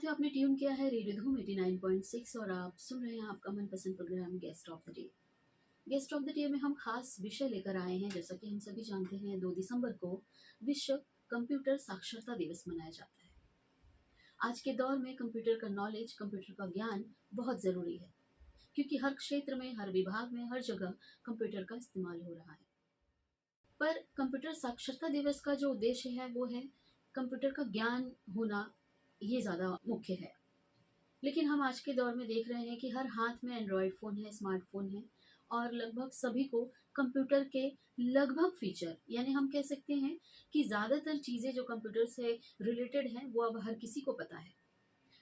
साथियों, आपने ट्यून किया है रेडियो धूम 89.6 और आप सुन रहे हैं आपका मनपसंद programme guest of the day. Guest of the day में हम खास विषय लेकर आए हैं। जैसा कि हम सभी जानते हैं, 2 दिसंबर को विश्व कंप्यूटर साक्षरता दिवस मनाया जाता है। आज के दौर में कंप्यूटर का नॉलेज, कंप्यूटर का ज्ञान बहुत ज़रूरी है, क्योंकि हर क्षेत्र में, हर विभाग में, हर जगह कंप्यूटर का इस्तेमाल हो रहा है। पर कंप्यूटर साक्षरता दिवस का जो उद्देश्य है वो है कंप्यूटर का ज्ञान होना, ये ज़्यादा मुख्य है। लेकिन हम आज के दौर में देख रहे हैं कि हर हाथ में एंड्रॉयड फ़ोन है, स्मार्टफ़ोन है और लगभग सभी को कंप्यूटर के लगभग फ़ीचर, यानी हम कह सकते हैं कि ज़्यादातर चीज़ें जो कंप्यूटर से रिलेटेड हैं, वो अब हर किसी को पता है।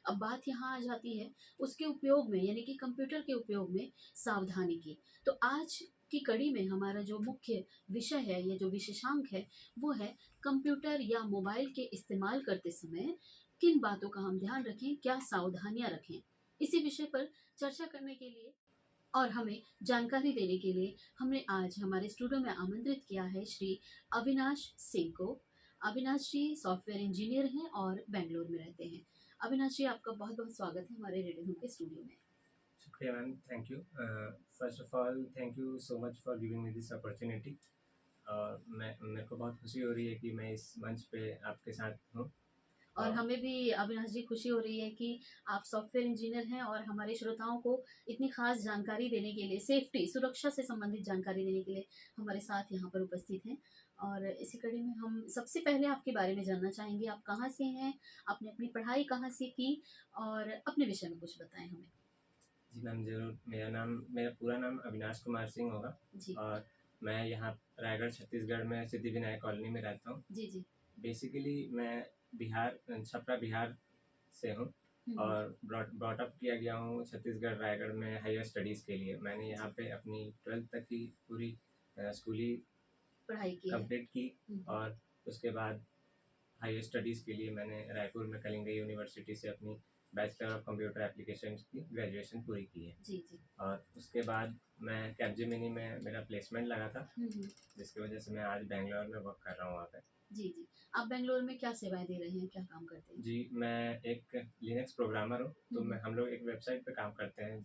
अब बात यहाँ आ जाती है उसके उपयोग में, यानी कि कंप्यूटर के उपयोग में सावधानी की। तो आज की कड़ी में हमारा जो मुख्य विषय है, या जो विशेषांक है, वो है कंप्यूटर या मोबाइल के इस्तेमाल करते समय किन बातों का हम ध्यान रखें, क्या सावधानियाँ रखें। इसी विषय पर चर्चा करने के लिए और हमें जानकारी देने के लिए हमने आज हमारे स्टूडियो में आमंत्रित किया है श्री अविनाश सिंह को। अविनाश जी सॉफ्टवेयर इंजीनियर हैं और बेंगलोर में रहते हैं। अविनाश जी, आपका बहुत-बहुत स्वागत है हमारे रेडियो धूम के स्टूडियो में। शुक्रिया ma'am, thank you. First of all thank you so much for giving me this opportunity. मैं मेरे को बहुत खुशी हो रही है कि मैं इस मंच पे आपके साथ हूँ। और और हमें भी अविनाश जी खुशी हो रही है कि आप सॉफ्टवेयर इंजीनियर हैं और हमारे श्रोताओं को इतनी खास जानकारी देने के लिए, सेफ्टी, सुरक्षा से संबंधित जानकारी देने के लिए हमारे साथ यहाँ पर उपस्थित हैं। और इसी कड़ी में हम सबसे पहले आपके बारे में जानना चाहेंगे, आप कहाँ से हैं? आपने अपनी पढ़ाई कहाँ से की? और अपने विषय में कुछ बताएँ हमें। जी मैम, ज़रूर। मेरा पूरा नाम अविनाश कुमार सिंह होगा जी। और मैं यहाँ रायगढ़ छत्तीसगढ़ में सिद्धिविनायक कॉलोनी में रहता हूँ। जी, जी। बेसिकली मैं छपरा बिहार से हूँ हुँ, हुँ। और ब्रॉट अप किया गया हूँ छत्तीसगढ़ रायगढ़ में हायर स्टडीज़ के लिए। मैंने यहाँ जी, पे अपनी 12th तक की पूरी स्कूली पढ़ाई की है। कंप्लीट की हुँ, हुँ। और उसके बाद हायर स्टडीज़ के लिए मैंने रायपुर में कलिंगा यूनिवर्सिटी से अपनी बैचलर ऑफ कंप्यूटर एप्लीकेशन की ग्रेजुएशन पूरी की है। जी, जी। और उसके बाद मैं कैपजेमिनी में मेरा प्लेसमेंट लगा था, हुँ, हुँ। जिसकी वजह से मैं आज बैंगलोर में वर्क कर रहा हूँ वहाँ पे। जी, जी। आप बैंगलोर में क्या सेवाएँ दे रहे हैं? क्या काम करते हैं? जी, मैं एक लिनक्स प्रोग्रामर हूँ, हुँ, तो हुँ। हम लोग एक वेबसाइट पे काम करते हैं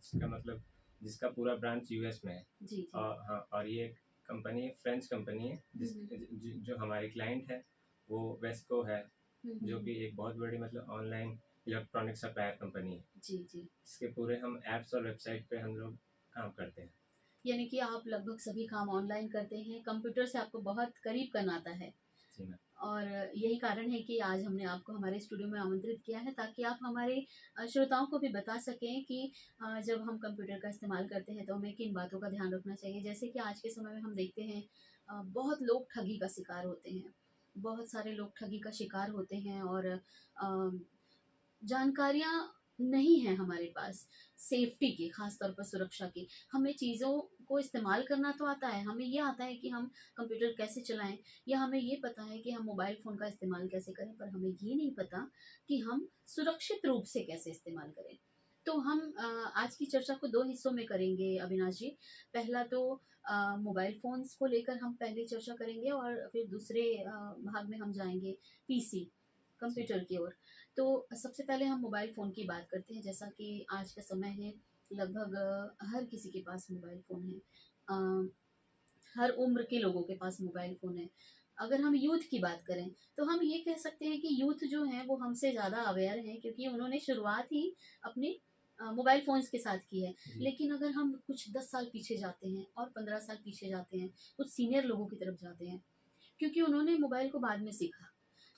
जिसका पूरा ब्रांच यूएस में है। जी, जी। और हाँ, और ये कंपनी फ्रेंच कंपनी है, हुँ, हुँ। जो हमारी क्लाइंट है वो वेस्को है, हुँ, हुँ, जो हुँ। कि एक बहुत बड़ी ऑनलाइन इलेक्ट्रॉनिक सप्लायर कंपनी है। जी, जी। इसके पूरे हम ऐप्स और वेबसाइट पे हम लोग काम करते हैं। यानी कि आप लगभग सभी काम ऑनलाइन करते हैं, कंप्यूटर से आपको बहुत करीब का नाता है। जी मैम। और यही कारण है कि आज हमने आपको हमारे स्टूडियो में आमंत्रित किया है, ताकि आप हमारे श्रोताओं को भी बता सकें कि जब हम कंप्यूटर का इस्तेमाल करते हैं तो हमें किन बातों का ध्यान रखना चाहिए। जैसे कि आज के समय में हम देखते हैं बहुत लोग ठगी का शिकार होते हैं। बहुत सारे लोग ठगी का शिकार होते हैं और जानकारियाँ नहीं हैं हमारे पास सेफ्टी की, ख़ास तौर पर सुरक्षा की। हमें चीज़ों को इस्तेमाल करना तो आता है, हमें ये आता है कि हम कंप्यूटर कैसे चलाएँ, या हमें ये पता है कि हम मोबाइल फ़ोन का इस्तेमाल कैसे करें, पर हमें ये नहीं पता कि हम सुरक्षित रूप से कैसे इस्तेमाल करें। तो हम आज की चर्चा को 2 हिस्सों में करेंगे अविनाश जी। पहला तो मोबाइल फ़ोन्स को लेकर हम पहले चर्चा करेंगे और फिर दूसरे भाग में हम जाएँगे पीसी, जी। कंप्यूटर की ओर। तो सबसे पहले हम मोबाइल फ़ोन की बात करते हैं। जैसा कि आज का समय है, लगभग हर किसी के पास मोबाइल फ़ोन है। अ, हर उम्र के लोगों के पास मोबाइल फ़ोन है। अगर हम यूथ की बात करें, तो हम ये कह सकते हैं कि यूथ जो हैं वो हमसे ज़्यादा अवेयर हैं, क्योंकि उन्होंने शुरुआत ही अपने मोबाइल फ़ोन्स के साथ की है। जी। लेकिन अगर हम कुछ 10 साल पीछे जाते हैं और 15 साल पीछे जाते हैं, कुछ सीनियर लोगों की तरफ जाते हैं, क्योंकि उन्होंने मोबाइल को बाद में सीखा।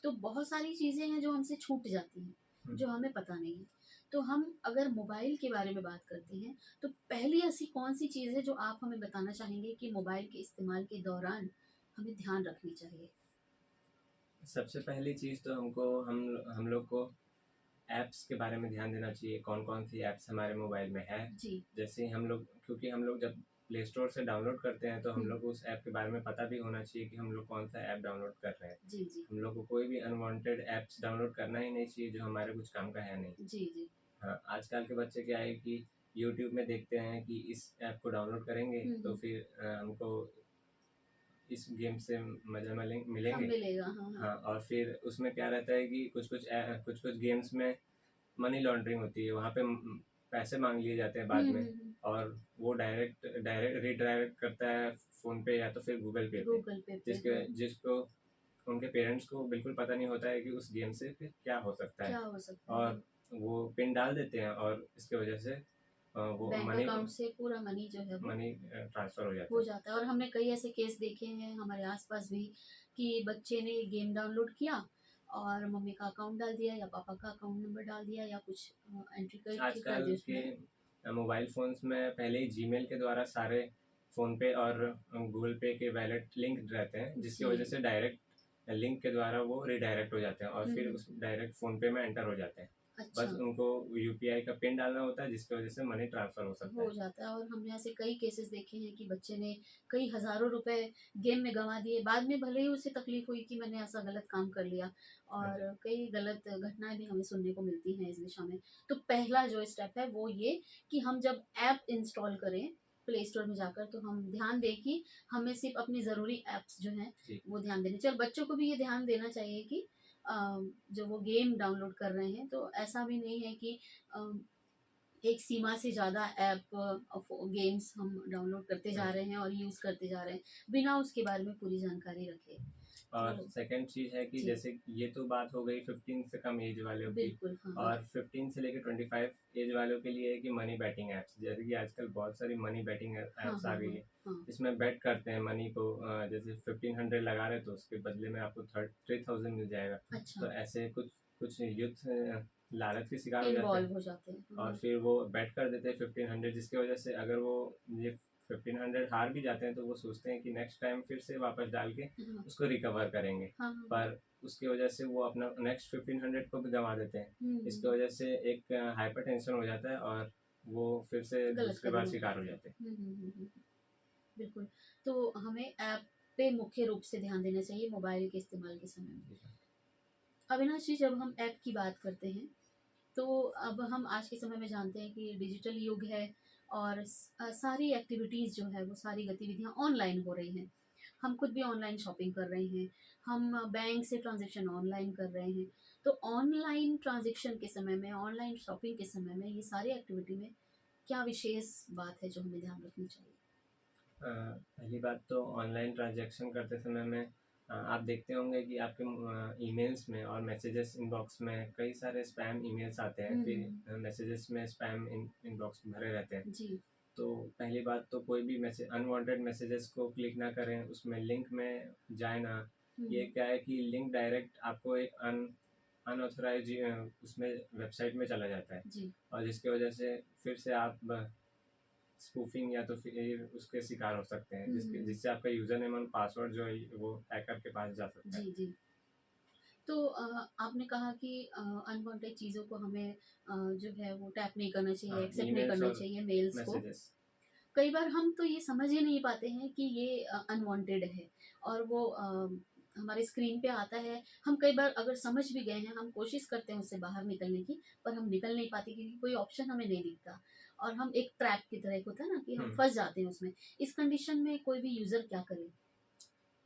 तो बहुत सारी चीज़ें हैं जो हमसे छूट जाती हैं, हुँ। जो हमें पता नहीं है। तो हम अगर मोबाइल के बारे में बात करते हैं, तो पहली ऐसी कौन-सी चीज़ है जो आप हमें बताना चाहेंगे कि मोबाइल के इस्तेमाल के दौरान हमें ध्यान रखनी चाहिए? सबसे पहली चीज़ तो हम लोग को ऐप्स के बारे में ध्यान देना चाहिए, कौन-कौन सी ऐप्स हमारे मोबाइल में है। जी। जैसे हम लोग जब प्ले स्टोर से डाउनलोड करते हैं, तो हम हुँ। लोग को उस ऐप के बारे में पता भी होना चाहिए कि हम लोग कौन-सा ऐप डाउनलोड कर रहे हैं। जी, जी। हम लोग को कोई भी अनवांटेड ऐप्स डाउनलोड करना ही नहीं चाहिए, जो हमारे कुछ काम का है नहीं। जी, जी। हाँ, आजकल के बच्चे क्या है कि यूट्यूब में देखते हैं कि इस ऐप को डाउनलोड करेंगे, हुँ, तो हुँ। फिर हमको इस गेम से मज़ा हाँ, मिलेंगे। मिलेगा। हाँ, हाँ। हाँ, और फिर उसमें क्या रहता है कि कुछ-कुछ गेम्स में मनी लॉन्ड्रिंग होती है, वहाँ पे पैसे मांग लिए जाते हैं बाद में, और वो डायरेक्ट डायरेक्ट रीडायरेक्ट करता है फ़ोन पे या तो फिर गूगल पे पे, गूगल पे पे, हाँ। जिसको उनके पेरेंट्स को बिल्कुल पता नहीं होता है कि उस गेम से फिर क्या हो सकता क्या है, हो सकता है? और वो पिन डाल देते हैं और इसकी वजह से वो बैंक अकाउंट से पूरा मनी जो है वो मनी ट्रांसफ़र हो जाता हो है। जाता है। और हमने कई ऐसे केस देखे हैं हमारे आसपास भी कि बच्चे ने गेम डाउनलोड किया और मम्मी का अकाउंट डाल दिया या पापा का अकाउंट नंबर डाल दिया या कुछ एंट्री करके कर आजकल दी के उसमें। मोबाइल फ़ोन्स में पहले ही जीमेल के द्वारा सारे फ़ोनपे और गूगल पे के वॉलेट लिंक्ड रहते हैं, जिसकी जी। वजह से डायरेक्ट लिंक के द्वारा वो रीडायरेक्ट हो जाते हैं और फिर हम्म। उस डायरेक्ट फ़ोनपे में एंटर हो जाते हैं। अच्छा। बस उनको यूपीआई का पिन डालना होता है, जिसकी वजह से मनी ट्रांसफ़र हो सकता हो है। जाता है। और हमने ऐसे कई केसेस देखे हैं कि बच्चे ने कई हज़ारों रुपए गेम में गँवा दिए। बाद में भले ही उसे तकलीफ़ हुई कि मैंने ऐसा गलत काम कर लिया, हाँ जी। और कई गलत घटनाएँ भी हमें सुनने को मिलती हैं इस दिशा में। तो पहला जो स्टेप है वो ये कि हम जब ऐप इंस्टॉल करें प्ले स्टोर में जाकर, तो हम ध्यान दें कि हमें सिर्फ़ अपनी ज़रूरी ऐप्स जो हैं जी। वो ध्यान देने चाहिए। और बच्चों को भी ये ध्यान देना चाहिए कि अ, जो वो गेम डाउनलोड कर रहे हैं तो ऐसा भी नहीं है कि अ एक सीमा से ज़्यादा ऐप गेम्स हम डाउनलोड करते हाँ जा जी। रहे हैं और यूज़ करते जा रहे हैं, बिना उसके बारे में पूरी जानकारी रखे। और तो सेकंड चीज़ है कि जी, जैसे ये तो बात हो गई 15 से कम एज वालों की, बिल्कुल, हाँ, हाँ। और 15 से लेकर 25 एज वालों के लिए है कि मनी बैटिंग ऐप्स, जैसे कि आजकल बहुत सारी मनी बैटिंग हाँ, ऐप्स हाँ, आ गई हाँ, है, हाँ। इसमें बेट करते हैं मनी को, जैसे 1500 लगा रहे तो उसके बदले में आपको 3000 मिल जाएगा। अच्छा, तो ऐसे कुछ कुछ यूथ लालच के शिकार हो जाते इन्वॉल्व हैं हो जाते हैं। और हाँ, फिर वो बेट कर देते हैं 1500, जिसकी वजह से अगर वो ये 1500 हार भी जाते हैं तो वो सोचते हैं कि नेक्स्ट टाइम फिर से वापस डाल के हाँ, उसको रिकवर करेंगे, हाँ, हाँ, हाँ। पर उसकी वजह से वो अपना नेक्स्ट 1500 को भी गंवा देते हैं। हुँ, इसकी हुँ, वजह से एक हाइपर टेंशन हो जाता है और वो फिर से गलत दूसरी बार कदम शिकार हो उठाते हैं। जाते हैं। बिल्कुल। तो हमें ऐप पे मुख्य रूप से ध्यान देना चाहिए मोबाइल के इस्तेमाल के समय में। जी सर। अविनाश जी, जब हम ऐप की बात करते हैं तो अब हम आज के समय में जानते हैं कि डिजिटल युग है और सारी एक्टिविटीज़ जो है वो सारी गतिविधियाँ ऑनलाइन हो रही हैं। हम खुद भी ऑनलाइन शॉपिंग कर रहे हैं, हम बैंक से ट्रांज़ैक्शन ऑनलाइन कर रहे हैं। तो ऑनलाइन ट्रांज़ैक्शन के समय में, ऑनलाइन शॉपिंग के समय में ये सारी एक्टिविटी में क्या विशेष बात है जो हमें ध्यान रखनी चाहिए? पहली बात तो ऑनलाइन ट्रांजैक्शन करते समय में आप देखते होंगे कि आपके ईमेल्स में और मैसेजेस इनबॉक्स में कई सारे स्पैम ईमेल्स आते हैं, हुँ, फिर मैसेजेस में स्पैम इनबॉक्स भरे रहते हैं। जी। तो पहली बात तो कोई भी मैसेज अनवांटेड मैसेजेस को क्लिक ना करें, उसमें लिंक में जाए ना। ये हुँ, क्या है कि लिंक डायरेक्ट आपको एक अनऑथराइज उसमें वेबसाइट में चला जाता है, जी। और जिसकी वजह से फिर से आप स्पूफिंग या तो फिर उसके शिकार हो सकते हैं, जिससे आपका यूज़र नेम और पासवर्ड जो है वो हैकर के पास जा सकता है। जी, जी। तो आपने कहा कि अनवांटेड चीज़ों को हमें जो है वो टैप नहीं करना चाहिए, हाँ, एक्सेप्ट नहीं ईमेल्स करना और चाहिए मेल्स को। मैसेजेस। कई बार हम तो ये समझ ही नहीं पाते हैं कि ये अनवांटेड है और वो हमारे स्क्रीन पे आता है। हम कई बार अगर समझ भी गए हैं, हम कोशिश करते हैं उससे बाहर निकलने की, पर हम निकल नहीं पाते क्योंकि कोई ऑप्शन हमें नहीं दिखता और हम एक ट्रैप की तरह, एक होता है ना कि हम हुँ। फँस जाते हैं उसमें। इस कंडीशन में कोई भी यूज़र क्या करे?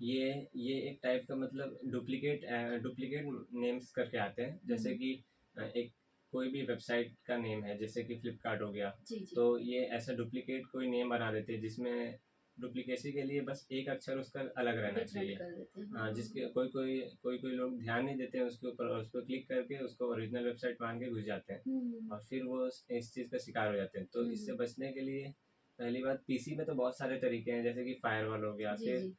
ये एक टाइप का मतलब डुप्लीकेट नेम्स करके आते हैं, हुँ, जैसे हुँ। कि एक कोई भी वेबसाइट का नेम है, जैसे कि फ्लिपकार्ट हो गया, जी, जी। तो ये ऐसा डुप्लीकेट कोई नेम बना देते हैं जिसमें डुप्लीकेसी के लिए बस एक अक्षर उसका अलग रहना डिफरेंट चाहिए। कर देते हैं। हाँ, हाँ, हाँ, जिसके हाँ। कोई लोग ध्यान नहीं देते हैं उसके ऊपर और उस पे क्लिक करके उसको ओरिजिनल वेबसाइट मान के घुस जाते हैं, हुँ, हुँ, और फिर वो इस चीज़ का शिकार हो जाते हैं। तो हुँ, इससे हुँ। बचने के लिए पहली बात, पीसी में तो बहुत सारे तरीके हैं, जैसे कि फायरवॉल हो गया, जी, फिर जी।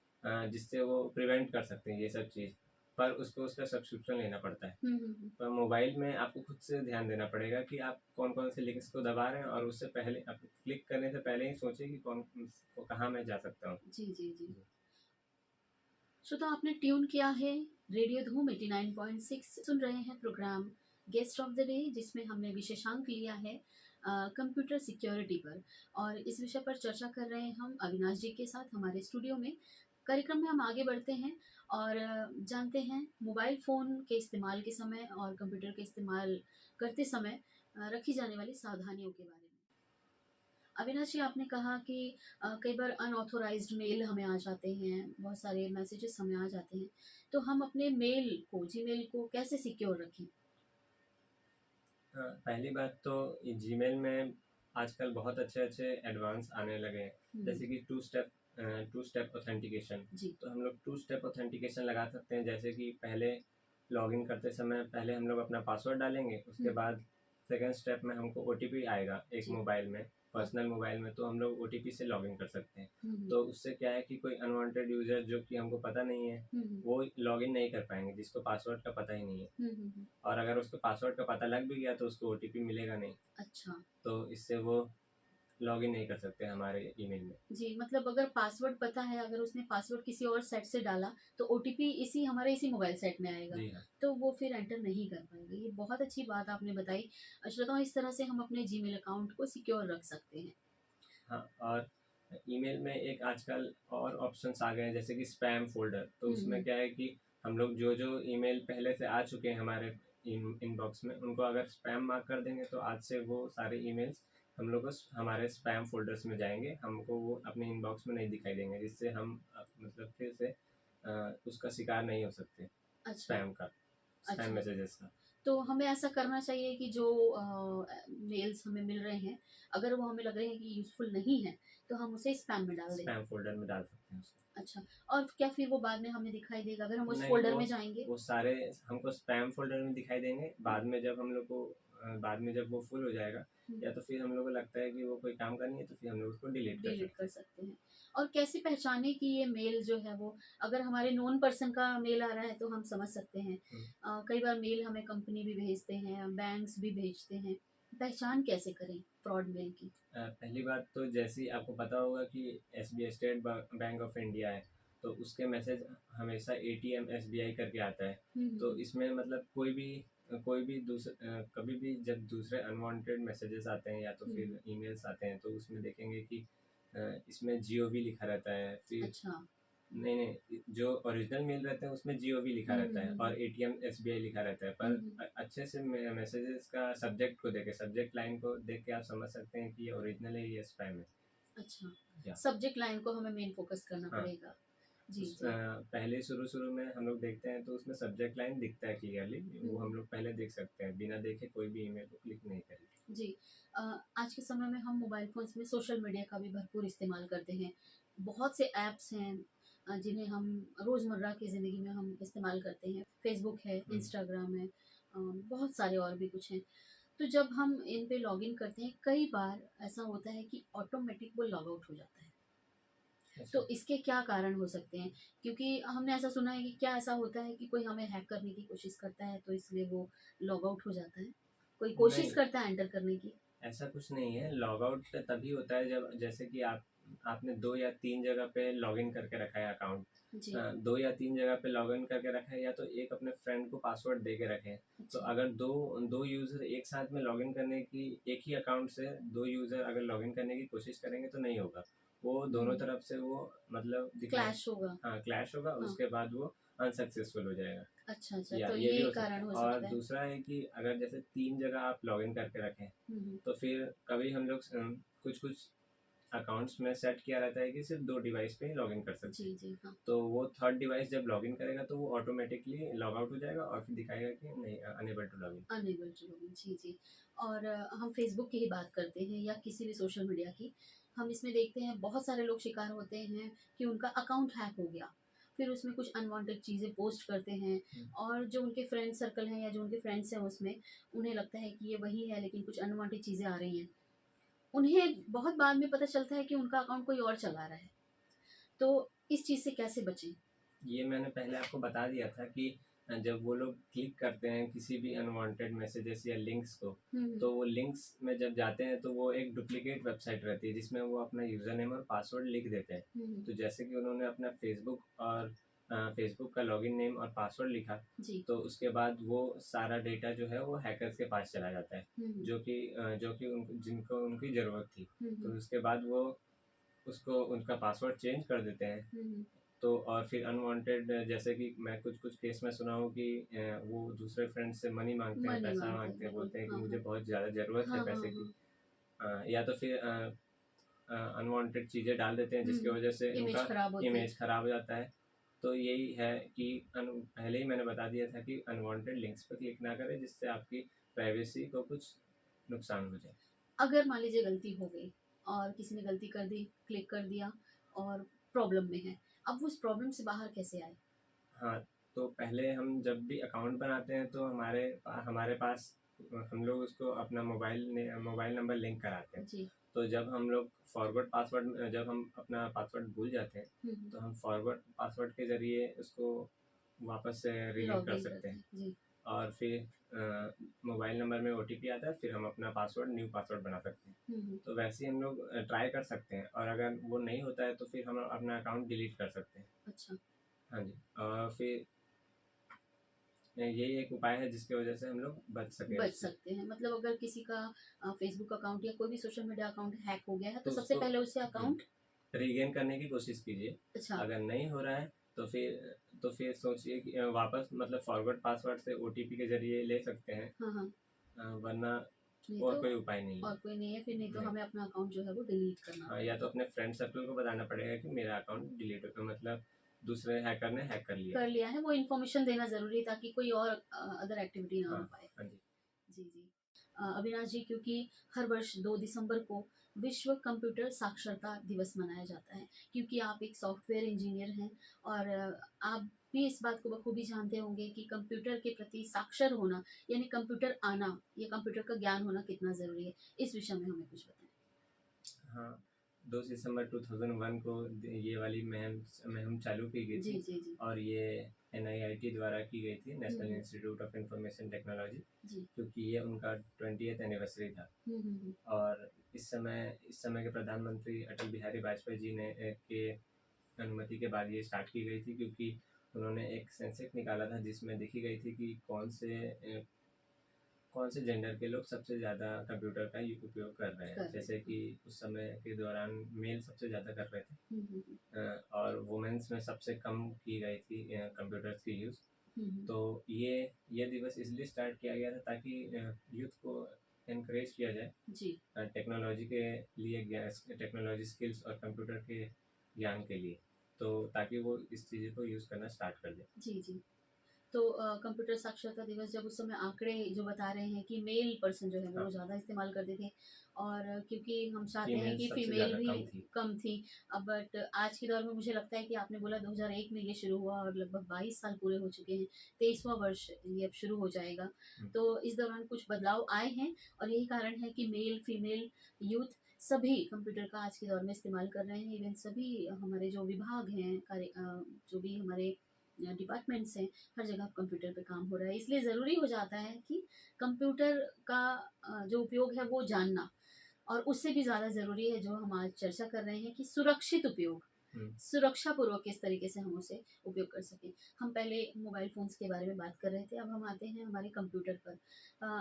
जिससे वो प्रिवेंट कर सकते हैं ये सब चीज़, पर उसको उसका सब्सक्रिप्शन लेना पड़ता है। हुँ, हुँ, हुँ। पर मोबाइल में आपको खुद से ध्यान देना पड़ेगा कि आप कौन-कौन से लिंक्स को दबा रहे हैं, और उससे पहले आप क्लिक करने से पहले ही सोचिए कि कहाँ मैं जा सकता हूँ। जी, जी, जी। श्रोता, आपने ट्यून किया है रेडियो धूम 89.6, सुन रहे हैं programme guest of the day, जिसमें हमने विशेषांक लिया है कंप्यूटर सिक्योरिटी पर। और इस विषय पर चर्चा कर रहे हैं हम अविनाश जी के साथ हमारे स्टूडियो में। कार्यक्रम में हम आगे बढ़ते हैं और जानते हैं मोबाइल फ़ोन के इस्तेमाल के समय और कंप्यूटर के इस्तेमाल करते समय रखी जाने वाली सावधानियों के बारे में। अविनाश जी, आपने कहा कि कई बार अनऑथोराइज्ड मेल हमें आ जाते हैं, बहुत सारे मैसेजेस हमें आ जाते हैं, तो हम अपने मेल को, जीमेल को कैसे सिक्योर रखें? पहली बात तो ये जीमेल में आजकल बहुत अच्छे-अच्छे एडवांस आने लगे हैं। हुँ, जैसे कि टू स्टेप ऑथेंटिकेशन। जी। तो हम लोग टू स्टेप ऑथेंटिकेशन लगा सकते हैं, जैसे कि पहले लॉगिन करते समय पहले हम लोग अपना पासवर्ड डालेंगे, उसके हुँ, बाद सेकंड स्टेप में हमको ओटीपी आएगा एक जी, मोबाइल में, हाँ। पर्सनल मोबाइल में, तो हम लोग ओटीपी से लॉगिन कर सकते हैं। हुँ, हुँ। तो उससे क्या है कि कोई अनवांटेड यूज़र जो कि हमको पता नहीं है, हुँ, हुँ। वो लॉगिन नहीं कर पाएँगे, जिसको पासवर्ड का पता ही नहीं है। हुँ, हुँ, हुँ। और अगर उसको पासवर्ड का पता लग भी गया तो उसको ओटीपी मिलेगा नहीं। अच्छा। तो इससे वो लॉगिन नहीं कर सकते हमारे ईमेल में। जी, मतलब अगर पासवर्ड पता है, अगर उसने पासवर्ड किसी और सेट से डाला, तो ओटीपी इसी मोबाइल सेट में आएगा, जी हाँ। तो वो फिर एंटर नहीं कर पाएगा। ये बहुत अच्छी बात आपने बताई। श्रोताओं, इस तरह से हम अपने जीमेल अकाउंट को सिक्योर रख सकते हैं। हाँ, और ईमेल में एक आजकल और ऑप्शंस आ गए हैं, जैसे कि स्पैम फ़ोल्डर। तो हुँ, उसमें हुँ। क्या है कि हम लोग जो-जो ईमेल पहले से आ चुके हैं हमारे इनबॉक्स में, उनको अगर स्पैम मार्क कर देंगे तो आज से वो सारे ईमेल्स हम लोग को हमारे स्पैम फ़ोल्डर्स में जाएँगे। हमको वो अपने इनबॉक्स में नहीं दिखाई देंगे, जिससे हम मतलब फिर से उसका शिकार नहीं हो सकते, अच्छा, स्पैम का, स्पैम अच्छा। मैसेजेस का। तो हमें ऐसा करना चाहिए कि जो मेल्स हमें मिल रहे हैं, अगर वो हमें लग रहे हैं कि यूज़फुल नहीं है, तो हम उसे स्पैम में डाल दें। स्पैम फ़ोल्डर में डाल सकते हैं उसको। अच्छा, और क्या फिर वो बाद में हमें दिखाई देगा अगर हम उस नहीं, फ़ोल्डर में जाएँगे? वो सारे हमको स्पैम फ़ोल्डर में दिखाई देंगे। बाद में जब हम लोग को बाद में जब वो फुल हो जाएगा, हुँ। या तो फिर हम लोग को लगता है कि वो कोई काम का नहीं है, तो फिर हम लोग उसको डिलीट कर डिलीट सकते कर हैं। सकते हैं। और कैसे पहचानें कि ये मेल जो है वो अगर हमारे नोन पर्सन का मेल आ रहा है तो हम समझ सकते हैं। हुँ। कई बार मेल हमें कंपनी भी भेजते हैं, बैंक्स भी भेजते हैं। पहचान कैसे करें फ्रॉड मेल की? पहली बात तो जैसे ही आपको पता होगा कि SBI state bank of India है, तो उसके मैसेज हमेशा एटीएम एसबीआई करके आता है। हुँ, हुँ, तो हुँ। इसमें मतलब कोई भी कभी भी जब दूसरे अनवांटेड मैसेजेस आते हैं या तो हुँ, फिर हुँ। ईमेल्स आते हैं, तो उसमें देखेंगे कि इसमें जीओवी लिखा रहता है। फिर अच्छा। नहीं, नहीं, जो ओरिजिनल मेल रहते हैं उसमें जीओवी लिखा हुँ, रहता हुँ, है हुँ, और हुँ। एटीएम एसबीआई लिखा रहता है, हुँ, पर हुँ। अच्छे से मैसेजेस का सब्जेक्ट लाइन को देख के आप समझ सकते हैं कि ये ओरिजिनल है, ये स्पैम है। अच्छा, या सब्जेक्ट लाइन को हमें मेन फ़ोकस करना हाँ, पड़ेगा। जी, जी। पहले शुरू-शुरू में हम लोग देखते हैं तो उसमें सब्जेक्ट लाइन दिखता है क्लियरली, हुँ, वो हम हुँ। लोग पहले देख सकते हैं, बिना देखे कोई भी ईमेल को क्लिक नहीं करें। जी। आज के समय में हम मोबाइल फ़ोन्स में सोशल मीडिया का भी भरपूर इस्तेमाल करते हैं। बहुत से ऐप्स हैं जिन्हें हम रोज़मर्रा की ज़िंदगी में हम इस्तेमाल करते हैं। फ़ेसबुक है, हुँ, इंस्टाग्राम है, बहुत सारे और भी कुछ हैं। तो जब हम इन पे लॉगिन करते हैं, कई बार ऐसा होता है कि ऑटोमेटिक वो लॉग आउट हो जाता है। अच्छा। तो इसके क्या कारण हो सकते हैं? क्योंकि हमने ऐसा सुना है कि क्या ऐसा होता है कि कोई हमें हैक करने की कोशिश करता है, तो इसलिए वो लॉग आउट हो जाता है? कोई कोशिश नहीं, करता है एंटर करने की? ऐसा कुछ नहीं है। लॉग आउट तभी होता है जब जैसे कि आपने 2 या 3 जगह पे लॉगिन करके रखा है अकाउंट। जी। 2 या 3 जगह पे लॉगिन करके रखा है, या तो एक अपने फ्रेंड को पासवर्ड दे के रखे हैं। तो अच्छा। अगर 2 यूज़र एक साथ में लॉगिन करने की, एक ही अकाउंट से 2 यूज़र अगर लॉगिन करने की कोशिश करेंगे तो नहीं होगा। वो दोनों हुँ, तरफ से वो मतलब दिखाए, क्लैश होगा। हाँ, क्लैश होगा, हाँ, उसके बाद वो अनसक्सेसफुल हो जाएगा। अच्छा, अच्छा, या तो ये भी ये हो सकता कारण है। हो और सकता है। दूसरा है कि अगर जैसे 3 जगह आप लॉगिन करके रखें, हुँ, हुँ। तो फिर कभी हम लोग कुछ-कुछ अकाउंट्स में सेट किया रहता है कि सिर्फ़ 2 डिवाइस पे ही लॉगिन कर सकते हैं। जी, जी, हाँ, तो वो थर्ड डिवाइस जब लॉगिन करेगा तो वो ऑटोमेटिकली लॉग आउट हो जाएगा और फिर दिखाएगा कि नहीं, unable to login. Unable to login, जी, जी। और हम फ़ेसबुक की ही बात करते हैं या किसी भी सोशल मीडिया की, हम इसमें देखते हैं बहुत सारे लोग शिकार होते हैं कि उनका अकाउंट हैक हो गया। फिर उसमें कुछ अनवांटेड चीज़ें पोस्ट करते हैं हुँ। और जो उनके फ्रेंड सर्कल हैं या जो उनके फ्रेंड्स हैं उसमें, उन्हें लगता है कि ये वही है लेकिन कुछ अनवांटेड चीज़ें आ रही हैं। उन्हें बहुत बाद में पता चलता है कि उनका अकाउंट कोई और चला रहा है। तो इस चीज़ से कैसे बचें? ये मैंने पहले आपको बता दिया था कि जब वो लोग क्लिक करते हैं किसी भी अनवांटेड मैसेजेस या लिंक्स को, हुँ, हुँ। तो वो लिंक्स में जब जाते हैं तो वो एक डुप्लिकेट वेबसाइट रहती है जिसमें वो अपना यूज़र नेम और पासवर्ड लिख देते हैं। हुँ, हुँ। तो जैसे कि उन्होंने अपना फ़ेसबुक का लॉगिन नेम और पासवर्ड लिखा, जी। तो उसके बाद वो सारा डेटा जो है वो हैकर्स के पास चला जाता है, हुँ, हुँ। जो कि जिनको उनकी ज़रूरत थी। हुँ, तो हुँ। उसके बाद वो उसको उनका पासवर्ड चेंज कर देते हैं। हुँ, हुँ। तो और फिर अनवांटेड, जैसे कि मैं कुछ-कुछ केस में सुना हूँ कि वो दूसरे फ्रेंड्स से मनी माँगते हैं, मनी पैसा माँगते हैं, माँगते हैं, बिल्कुल। बोलते हैं कि हाँ, मुझे हाँ। बहुत ज़्यादा ज़रूरत है हाँ, हाँ, पैसे की। हाँ। या तो फिर अनवांटेड चीज़ें डाल देते हैं हुँ, जिसकी हुँ। वजह से इमेज उनका खराब होती है। इमेज खराब हो जाता है। तो यही है कि पहले ही मैंने बता दिया था कि अनवांटेड लिंक्स पे क्लिक ना करें, जिससे आपकी प्राइवेसी को कुछ नुकसान हो जाए। अगर मान लीजिए गलती हो गई और किसी ने गलती कर दी, क्लिक कर दिया और प्रॉब्लम में है, अब वो उस प्रॉब्लम से बाहर कैसे आए? हाँ, तो पहले हम जब भी अकाउंट बनाते हैं तो हमारे पास हम लोग उसको अपना मोबाइल नंबर लिंक कराते हैं। जी। तो जब हम अपना पासवर्ड भूल जाते हैं, हुँ, तो हम फॉरवर्ड पासवर्ड के ज़रिए उसको वापस से रीलिंक कर लॉगिन सकते करते हैं। हैं। जी। और फिर मोबाइल नंबर में ओटीपी आता है, फिर हम अपना न्यू पासवर्ड बना सकते हैं। हुँ, हुँ। तो वैसे ही हम लोग ट्राई कर सकते हैं, और अगर वो नहीं होता है तो फिर हम अपना अकाउंट डिलीट कर सकते हैं। अच्छा, हाँ जी। और फिर यही एक उपाय है जिसकी वजह से हम लोग बच सकें बच उससे। सकते हैं। मतलब अगर किसी का फ़ेसबुक अकाउंट या कोई भी सोशल मीडिया अकाउंट हैक हो गया है, तो तो सबसे उसको पहले उसे अकाउंट रीगेन करने की कोशिश कीजिए। अच्छा, अगर नहीं हो रहा है तो फिर सोचिए कि वापस मतलब फॉरवर्ड पासवर्ड से ओटीपी के ज़रिए ले सकते हैं। हाँ, हाँ। वरना नहीं और तो कोई उपाय नहीं है। और कोई नहीं है, फिर नहीं तो नहीं। हमें अपना अकाउंट जो है वो डिलीट करना हाँ, या तो पड़ेगा। अपने फ्रेंड सर्कल को बताना पड़ेगा कि मेरा अकाउंट डिलीट हो, मतलब दूसरे हैकर ने हैक कर लिया कर है। लिया है, वो इन्फॉर्मेशन देना ज़रूरी है ताकि कोई और अदर एक्टिविटी ना हाँ, हो पाए। हाँ जी। जी, जी। अविनाश जी, क्योंकि हर वर्ष 2 दिसंबर को विश्व कंप्यूटर साक्षरता दिवस मनाया जाता है, क्योंकि आप एक सॉफ्टवेयर इंजीनियर हैं और आप भी इस बात को बखूबी जानते होंगे कि कंप्यूटर के प्रति साक्षर होना, यानी कंप्यूटर आना या कंप्यूटर का ज्ञान होना कितना ज़रूरी है। इस विषय में हमें कुछ बताएँ। हाँ, 2 दिसंबर 2001 को ये वाली मुहिम चालू की गई जी, थी, जी, जी। और ये एनआईआईटी द्वारा की गई थी, हुँ, नेशनल हुँ। इंस्टीट्यूट ऑफ इंफॉर्मेशन टेक्नोलॉजी, जी। क्योंकि ये उनका 20th एनिवर्सरी था। हुँ, हुँ, हुँ। और इस समय के प्रधानमंत्री अटल बिहारी वाजपेयी जी ने के अनुमति के बाद ये स्टार्ट की गई थी, क्योंकि उन्होंने एक सेंसस निकाला था जिसमें देखी गई थी कि कौन से जेंडर के लोग सबसे ज़्यादा कंप्यूटर का उपयोग कर रहे हैं। कर रहे हैं। जैसे हाँ। कि उस समय के दौरान मेल सबसे ज़्यादा कर रहे थे, हुँ, हुँ, हुँ। और वुमेन्स में सबसे कम की गई थी कंप्यूटर्स की यूज़। हुँ, हुँ। तो ये दिवस इसलिए स्टार्ट किया गया था ताकि यूथ को एनकरेज किया जाए जी। टेक्नोलॉजी के लिए, टेक्नोलॉजी स्किल्स और कंप्यूटर के ज्ञान के लिए, तो ताकि वो इस चीज़ को यूज़ करना स्टार्ट कर दें। जी, जी। तो कंप्यूटर साक्षरता दिवस जब उस समय आंकड़े जो बता रहे हैं कि मेल पर्सन जो है वो हाँ, ज़्यादा इस्तेमाल करते थे और क्योंकि हम चाहते हैं फीमेल कि सबसे फीमेल ज़्यादा भी कम थी। कम थी। अब बट आज के दौर में मुझे लगता है कि आपने बोला 2001 में ये शुरू हुआ और लगभग 22 साल पूरे हो चुके हैं। 23वां वर्ष ये अब शुरू हो जाएगा। हुँ, तो इस दौरान कुछ बदलाव आए हैं और यही कारण है कि मेल, फीमेल, यूथ सभी कंप्यूटर का आज के दौर में इस्तेमाल कर रहे हैं। इवन सभी हमारे जो विभाग हैं, जो भी हमारे डिपार्टमेंट्स हैं, हर जगह कंप्यूटर पे काम हो रहा है। इसलिए ज़रूरी हो जाता है कि कंप्यूटर का जो उपयोग है वो जानना और उससे भी ज़्यादा ज़रूरी है जो हम आज चर्चा कर रहे हैं कि सुरक्षित उपयोग, हुँ, सुरक्षापूर्वक किस तरीके से हम उसे उपयोग कर सकें। हम पहले मोबाइल फ़ोन्स के बारे में बात कर रहे थे, अब हम आते हैं हमारे कंप्यूटर पर।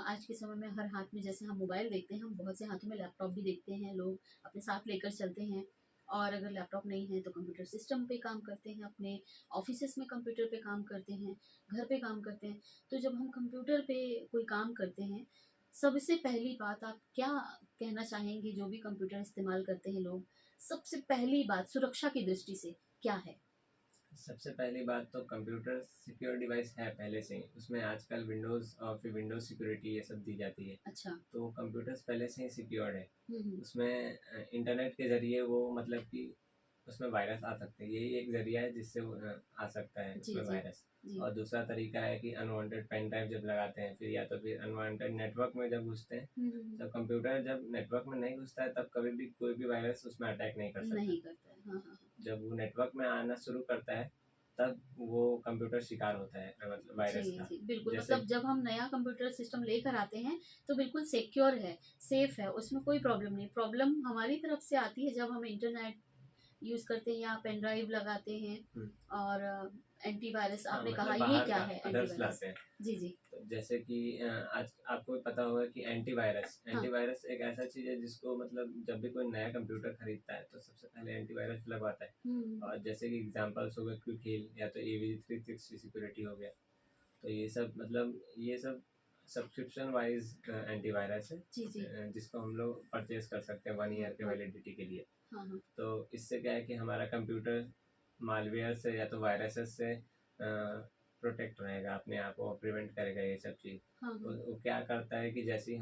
आज के समय में हर हाथ में जैसे हम मोबाइल देखते हैं, हम बहुत से हाथों में लैपटॉप भी देखते हैं, लोग अपने साथ लेकर चलते हैं और अगर लैपटॉप नहीं है तो कंप्यूटर सिस्टम पे काम करते हैं, अपने ऑफ़िसेज़ में कंप्यूटर पे काम करते हैं, घर पे काम करते हैं। तो जब हम कंप्यूटर पे कोई काम करते हैं, सबसे पहली बात आप क्या कहना चाहेंगे जो भी कंप्यूटर इस्तेमाल करते हैं लोग, सबसे पहली बात सुरक्षा की दृष्टि से क्या है? सबसे पहली बात तो कंप्यूटर सिक्योर डिवाइस है पहले से ही, उसमें आजकल विंडोज़ और फिर विंडोज़ सिक्योरिटी ये सब दी जाती है। अच्छा। तो कंप्यूटर्स पहले से ही सिक्योर्ड है। हुँ, हुँ। उसमें इंटरनेट के ज़रिए वो मतलब कि उसमें वायरस आ सकते हैं, यही एक ज़रिया है जिससे वो आ सकता है जी, उसमें जी। वायरस। जी। और दूसरा तरीका है कि अनवांटेड पेन ड्राइव जब लगाते हैं, फिर या तो फिर अनवांटेड नेटवर्क में जब घुसते हैं, हुँ, हुँ, हुँ। जब नेटवर्क में नहीं घुसता है तब कभी भी कोई भी वायरस उसमें अटैक नहीं कर सकता। नहीं करता है। हाँ, हाँ, हाँ। जब वो नेटवर्क में आना शुरू करता है तब वो कंप्यूटर शिकार होता है, मतलब जी, वायरस का। जी, बिल्कुल जैसे मतलब जब हम नया कंप्यूटर सिस्टम लेकर आते हैं, तो बिल्कुल सिक्योर है, सेफ है, उसमें कोई प्रॉब्लम नहीं। प्रॉब्लम हमारी तरफ से आती है जब हम इंटरनेट यूज़ करते हैं या पेन ड्राइव लगाते हैं हम्म, और एंटीवायरस हाँ, आपने कहा मतलब ये बाहर क्या का है अदर्स एंटीवायरस? लाते हैं। जी, जी। तो जैसे कि आज आपको पता होगा कि एंटीवायरस हाँ। एंटीवायरस एक ऐसा चीज़ है जिसको मतलब जब भी कोई नया कंप्यूटर खरीदता है तो सबसे पहले एंटीवायरस लगवाता है। हुँ, और जैसे कि एग्जांपल्स हो गए क्विक हील या तो एवीजी 360 सिक्योरिटी हो गया। तो ये सब सब्सक्रिप्शन वाइज एंटीवायरस है, जी, जी। जिसको हम लोग परचेज कर सकते हैं 1 ईयर के हाँ, वैलिडिटी के लिए। हाँ, हाँ। तो इससे क्या है कि हमारा कंप्यूटर मालवेयर से या तो वायरसेस से प्रोटेक्ट रहेगा, अपने आप को प्रिवेंट करेगा ये सब चीज़। हाँ, तो हाँ। वो क्या करता है कि जैसे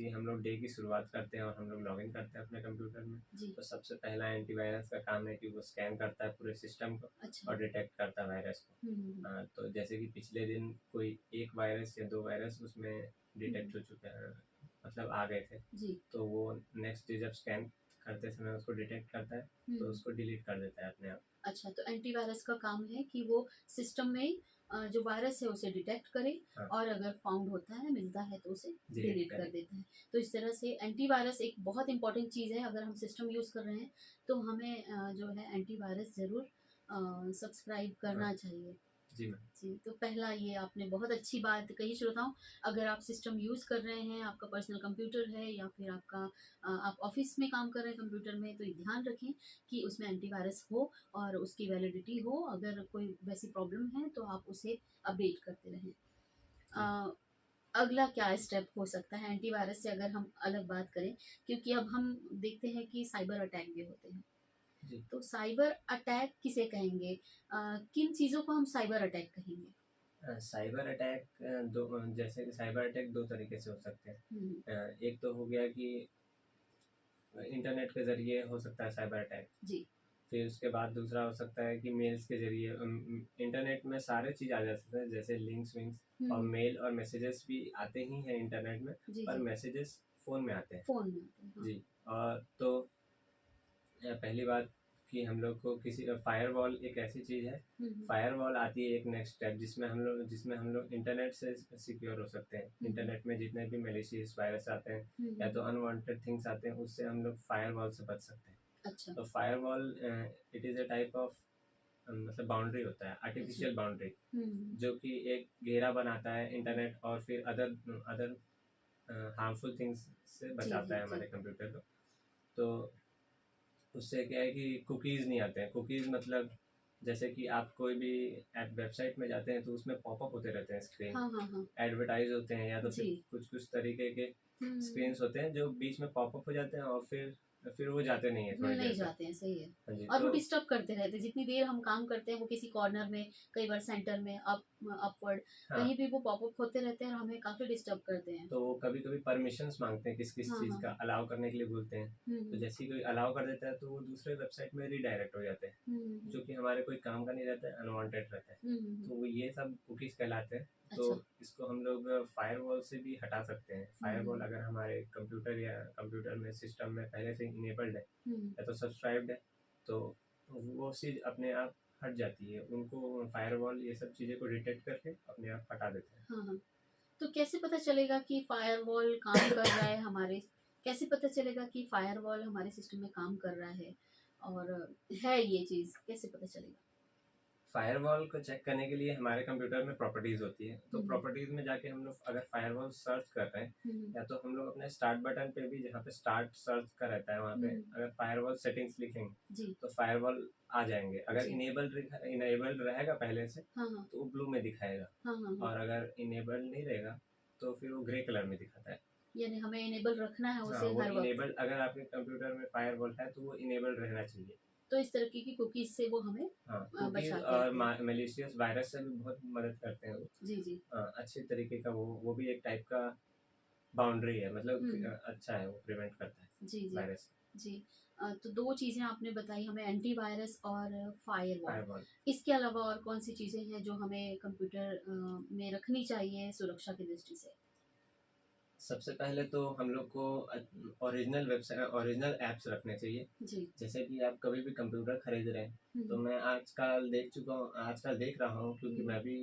ही हम लोग डे की शुरुआत करते हैं और हम लोग लॉगिन करते हैं अपने कंप्यूटर में, जी। तो सबसे पहला एंटीवायरस का काम है कि वो स्कैन करता है पूरे सिस्टम को अच्छा। और डिटेक्ट करता है वायरस को। हुँ, हुँ, हुँ। तो जैसे कि पिछले दिन कोई एक वायरस या 2 वायरस उसमें हुँ, डिटेक्ट हुँ। हो चुके हैं, मतलब आ गए थे। जी। तो वो नेक्स्ट डे जब स्कैन करते समय उसको डिटेक्ट करता है, हुँ, तो हुँ। उसको डिलीट कर देता है अपने आप। अच्छा, तो एंटीवायरस का काम है कि वो सिस्टम में जो वायरस है उसे डिटेक्ट करे हाँ, और अगर फाउंड होता है, मिलता है तो उसे डिलीट डिलीट कर करे। देता है। तो इस तरह से एंटीवायरस एक बहुत इम्पोर्टेंट चीज़ है, अगर हम सिस्टम यूज़ कर रहे हैं, तो हमें जो है एंटीवायरस ज़रूर सब्सक्राइब हाँ, करना चाहिए। जी मैम। जी, तो पहला ये आपने बहुत अच्छी बात कही श्रोताओं, अगर आप सिस्टम यूज़ कर रहे हैं, आपका पर्सनल कंप्यूटर है या फिर आप ऑफ़िस में काम कर रहे हैं कंप्यूटर में, तो ये ध्यान रखें कि उसमें एंटीवायरस हो और उसकी वैलिडिटी हो। अगर कोई वैसी प्रॉब्लम है, तो आप उसे अपडेट करते रहें। जी, अ, अगला क्या स्टेप हो सकता है एंटीवायरस से अगर हम अलग बात करें, क्योंकि अब हम देखते हैं कि साइबर अटैक भी होते हैं। जी। तो साइबर अटैक किसे कहेंगे? किन चीज़ों को हम साइबर अटैक कहेंगे? साइबर अटैक जैसे कि साइबर अटैक 2 तरीके से हो सकते हैं। हुँ, एक तो हो गया कि इंटरनेट के ज़रिए हो सकता है साइबर अटैक। जी। फिर उसके बाद दूसरा हो सकता है कि मेल्स के ज़रिए इंटरनेट में सारे चीज़ आ जा सकते हैं, जैसे लिंक्स-विंक्स हुँ, और हुँ। मेल और मैसेजेस भी आते ही हैं इंटरनेट में, जी, पर जी। मैसेजेस फ़ोन में आते हैं। फ़ोन में आते हैं, हाँ। जी। और तो पहली बात कि हम लोग को किसी फ़ायरवॉल एक ऐसी चीज़ है, हुँ, हुँ। फ़ायरवॉल आती है एक नेक्स्ट स्टेप जिसमें हम लोग इंटरनेट से सिक्योर हो सकते हैं। हुँ, हुँ। इंटरनेट में जितने भी मैलिशियस वायरस आते हैं हुँ, या हुँ, तो हुँ। अनवांटेड थिंग्स आते हैं, उससे हम लोग फ़ायरवॉल से बच सकते हैं। अच्छा, तो firewall it is a type of मतलब बाउंड्री होता है, अच्छा। आर्टिफ़िशियल बाउंड्री, हुँ, हुँ। जो कि एक घेरा बनाता है इंटरनेट और फिर अदर अदर हार्मफुल थिंग्स से जी, बचाता जी, है जी। हमारे कंप्यूटर को। तो उससे क्या है कि कुकीज़ नहीं आते हैं। कुकीज़ मतलब जैसे कि आप कोई भी ऐप वेबसाइट में जाते हैं तो उसमें पॉपअप होते रहते हैं स्क्रीन, हाँ, हाँ, हाँ। एडवर्टाइज़ होते हैं या तो जी। फिर कुछ-कुछ तरीके के हुँ, हुँ, हुँ। स्क्रीन्स होते हैं जो बीच में पॉपअप हो जाते हैं और फिर वो जाते नहीं हैं थोड़ी नहीं देर तक। जाते हैं, सही है। हाँ जी, और वो तो डिस्टर्ब करते रहते हैं, जितनी देर हम काम करते हैं, वो किसी कॉर्नर में, कई बार सेंटर में, अपवर्ड, हाँ, कहीं भी वो पॉपअप होते रहते हैं और हमें काफ़ी डिस्टर्ब करते हैं। तो कभी-कभी परमिशंस माँगते हैं किस-किस हाँ, चीज़ हाँ, का हाँ। अलाउ करने के लिए बोलते हैं। हुँ, तो हुँ। जैसे ही कोई अलाउ कर देता है तो वो दूसरे वेबसाइट में रीडायरेक्ट हो जाते हैं, हुँ, हुँ, हुँ। जो कि हमारे कोई काम का नहीं रहता है, अनवांटेड रहता है। हुँ, हुँ, हुँ। तो वो ये सब कुकीज़ कहलाते हैं। तो अच्छा। इसको हम लोग फ़ायरवॉल से भी हटा सकते हैं। हुँ, हुँ, फ़ायरवॉल हुँ। अगर हमारे कंप्यूटर में सिस्टम में पहले से इनेबल्ड है हुँ। या तो सब्सक्राइब्ड है, तो वो चीज़ अपने आप हट जाती है। उनको फ़ायरवॉल ये सब चीज़ें को डिटेक्ट करके अपने आप हटा देते हैं। हाँ, हाँ। तो कैसे पता चलेगा कि फायरवॉल काम कर रहा है हमारे, कैसे पता चलेगा कि फायरवॉल हमारे सिस्टम में काम कर रहा है और है ये चीज़, कैसे पता चलेगा? फ़ायरवॉल को चेक करने के लिए हमारे कंप्यूटर में प्रॉपर्टीज़ होती है। तो हुँ, हुँ। प्रॉपर्टीज़ में जाके हम लोग अगर फ़ायरवॉल सर्च कर रहे हैं, हुँ, हुँ। या तो हम लोग अपने स्टार्ट बटन पे भी जहाँ पे स्टार्ट सर्च का रहता है वहाँ हुँ, पे हुँ। अगर फ़ायरवॉल सेटिंग्स लिखेंगे, जी, तो फ़ायरवॉल आ जाएँगे। अगर जी। इनेबल्ड रहेगा पहले से, हाँ, हाँ। तो वो ब्लू में दिखाएगा, हाँ, हाँ, हाँ। और अगर इनेबल्ड नहीं रहेगा, तो फिर वो ग्रे कलर में दिखाता है। यानी हमें इनेबल रखना है हाँ, उसे वो हर वक़्त। इनेबल्ड अगर आपके कंप्यूटर में फ़ायरवॉल है, तो वो इनेबल्ड रहना चाहिए। तो इस तरीके की कुकीज़ से वो हमें हाँ, कुकीज़ बचा के और रखना है। मैलिशियस वायरस से भी बहुत मदद करते हैं वो। जी, जी। अच्छे तरीके का वो भी एक टाइप का बाउंड्री है, मतलब हुँ, हुँ। अच्छा है, वो प्रिवेंट करता है जी, जी। वायरस। जी। तो 2 चीज़ें आपने बताई हमें, एंटीवायरस और फायरवॉल। फायरवॉल इसके अलावा और कौन-सी चीज़ें हैं जो हमें कंप्यूटर में रखनी चाहिए सुरक्षा की दृष्टि से? सबसे पहले तो हम लोग को ओरिजिनल ऐप्स रखने चाहिए। जी। जैसे कि आप कभी भी कंप्यूटर खरीद रहे हैं, हुँ, तो हुँ। मैं आजकल देख रहा हूँ, क्योंकि हुँ। मैं भी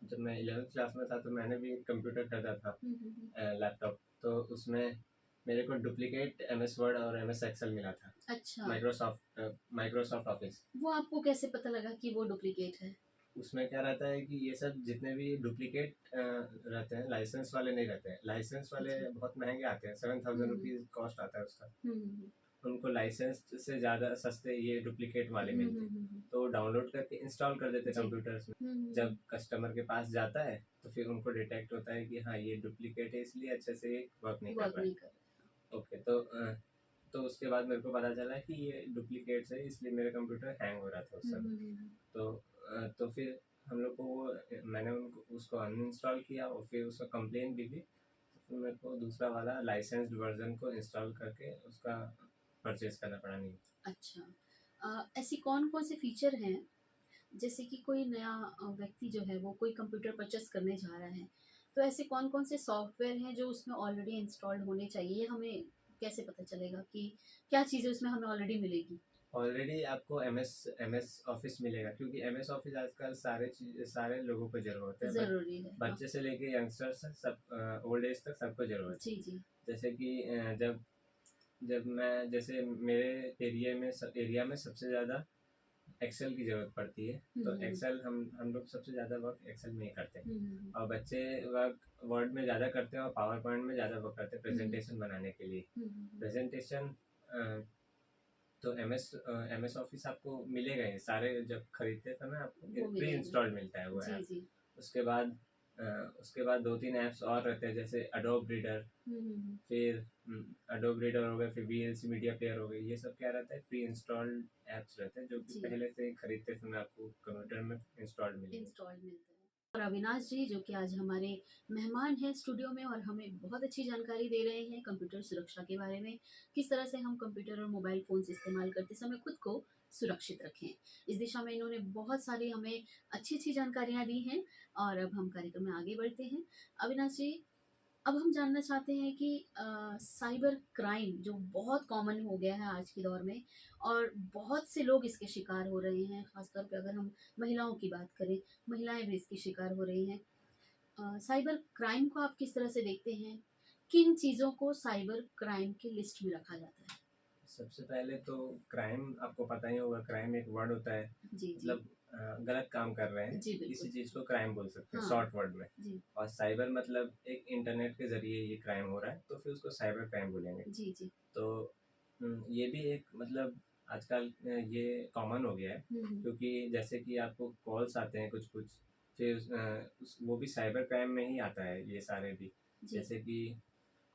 जब मैं 11th क्लास में था तो मैंने भी एक कंप्यूटर खरीदा था, हुँ, हुँ, हुँ। लैपटॉप। तो उसमें मेरे को डुप्लीकेट एमएस वर्ड और एमएस एक्सेल मिला था, अच्छा, माइक्रोसॉफ्ट ऑफिस। वो आपको कैसे पता लगा कि वो डुप्लीकेट है? उसमें क्या रहता है कि ये सब जितने भी डुप्लीकेट रहते हैं, लाइसेंस वाले नहीं रहते हैं। लाइसेंस वाले अच्छा। बहुत महंगे आते हैं, हुँ, 7,000 हुँ। रुपीज़ कॉस्ट आता है उसका। हुँ, हुँ, उनको लाइसेंस से ज़्यादा सस्ते ये डुप्लीकेट वाले हुँ। हुँ, मिलते हुँ, हैं। हुँ, हुँ। तो डाउनलोड करके इंस्टॉल कर देते जी। कंप्यूटर्स में। हुँ, हुँ, जब हुँ। कस्टमर के पास जाता है तो फिर उनको डिटेक्ट होता है कि हाँ, ये डुप्लीकेट है, इसलिए अच्छे से ये वर्क नहीं कर वर्क रहा नहीं है। कर रहा। ओके, तो उसके बाद मेरे को पता चला कि ये डुप्लीकेट्स है, इसलिए मेरा कंप्यूटर हैंग हो रहा था उस हुँ, समय। हुँ, हुँ, हुँ। तो फिर हम लोग को वो मैंने उनको उसको अनइंस्टॉल किया और फिर उसका कंप्लेन भी दी, तो फिर मेरे को दूसरा वाला लाइसेंस्ड वर्जन को इंस्टॉल करके उसका परचेज करना पड़ा। नहीं, अच्छा। ऐसी कौन-कौन से फीचर हैं, जैसे कि कोई नया व्यक्ति जो है वो कोई कंप्यूटर परचेज़ करने जा रहा है, तो ऐसे कौन-कौन से सॉफ्टवेयर हैं जो उसमें ऑलरेडी इंस्टॉल्ड होने चाहिए? हमें कैसे पता चलेगा कि क्या चीज़ें उसमें हमें ऑलरेडी मिलेगी? ऑलरेडी आपको एमएस ऑफिस मिलेगा, क्योंकि एमएस ऑफिस आजकल सारे लोगों को ज़रूरत है, ज़रूरी है, हाँ। बच्चे से लेके यंगस्टर्स तक, सब ओल्ड एज तक सबको ज़रूरत है। जी, जी। जैसे कि जब जब मैं जैसे मेरे एरिया में सबसे ज़्यादा एक्सेल की ज़रूरत पड़ती है, हुँ, तो हुँ, हुँ। एक्सेल हम लोग सबसे ज़्यादा वर्क एक्सेल में ही करते हैं। हुँ, हुँ, हुँ। और बच्चे वर्क वर्ड में ज़्यादा करते हैं और पावर पॉइंट में ज़्यादा वर्क करते हैं हुँ, हुँ। प्रेजेंटेशन बनाने के लिए। हुँ, हुँ, हुँ। प्रेजेंटेशन तो एमएस ऑफिस आपको मिलेगा ही, सारे जब खरीदते समय आपको वो प्री मिलेगा। इंस्टॉल्ड मिलता है वो जी, ऐप। जी। उसके बाद अ, उसके बाद 2-3 ऐप्स और रहते हैं, जैसे एडोब रीडर, हुँ, हुँ, हुँ। फिर एडोब रीडर हो गया, फिर वीएलसी मीडिया प्लेयर हो गई। ये सब क्या रहता है, प्री इंस्टॉल्ड ऐप्स रहते हैं जो कि जी। पहले से ही खरीदते समय आपको कंप्यूटर में इंस्टॉल्ड मिलेंगे। इंस्टॉल्ड मिलता है। और अविनाश जी जो कि आज हमारे मेहमान हैं स्टूडियो में और हमें बहुत अच्छी जानकारी दे रहे हैं कंप्यूटर सुरक्षा के बारे में, किस तरह से हम कंप्यूटर और मोबाइल फ़ोन्स इस्तेमाल करते समय खुद को सुरक्षित रखें। इस दिशा में इन्होंने बहुत सारी हमें अच्छी-अच्छी जानकारियाँ दी हैं और अब हम कार्यक्रम में आगे बढ़ते हैं। अविनाश जी, अब हम जानना चाहते हैं कि साइबर क्राइम जो बहुत कॉमन हो गया है आज के दौर में और बहुत से लोग इसके शिकार हो रहे हैं, ख़ासतौर पे अगर हम महिलाओं की बात करें, महिलाएँ भी इसकी शिकार हो रही हैं। साइबर क्राइम को आप किस तरह से देखते हैं? किन चीज़ों को साइबर क्राइम की लिस्ट में रखा जाता है? सबसे पहले तो क्राइम आपको पता ही होगा, क्राइम एक वर्ड होता है, जी, जी। मतलब गलत काम कर रहे हैं, जी, इसी बिल्कुल। चीज़ को क्राइम बोल सकते हैं हाँ, शॉर्ट वर्ड में। जी। और साइबर मतलब एक इंटरनेट के ज़रिए ये क्राइम हो रहा है, तो फिर उसको साइबर क्राइम बोलेंगे। जी, जी। तो ये भी एक मतलब आजकल ये कॉमन हो गया है, हुँ, हुँ। क्योंकि जैसे कि आपको कॉल्स आते हैं कुछ-कुछ, फिर वो भी साइबर क्राइम में ही आता है ये सारे भी। जी। जैसे कि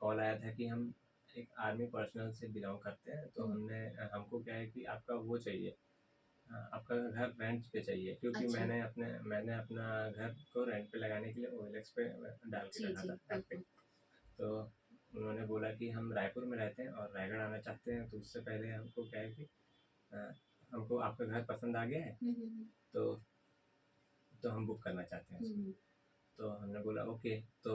कॉल आया था कि हम एक आर्मी पर्सनल से बिलॉन्ग करते हैं, तो हुँ। हमको क्या है कि आपका वो चाहिए, आपका घर रेंट पे चाहिए, क्योंकि अच्छा। मैंने अपना घर को रेंट पे लगाने के लिए ओएलएक्स पे डाल के जी, रखा जी, था ऐप पे। बिल्कुल। तो उन्होंने बोला कि हम रायपुर में रहते हैं और रायगढ़ आना चाहते हैं, तो उससे पहले हमको क्या है कि अ, हमको आपका घर पसंद आ गया है, हुँ, हुँ, हुँ। तो हम बुक करना चाहते हैं हुँ, उसको। हुँ। तो हमने बोला ओके। तो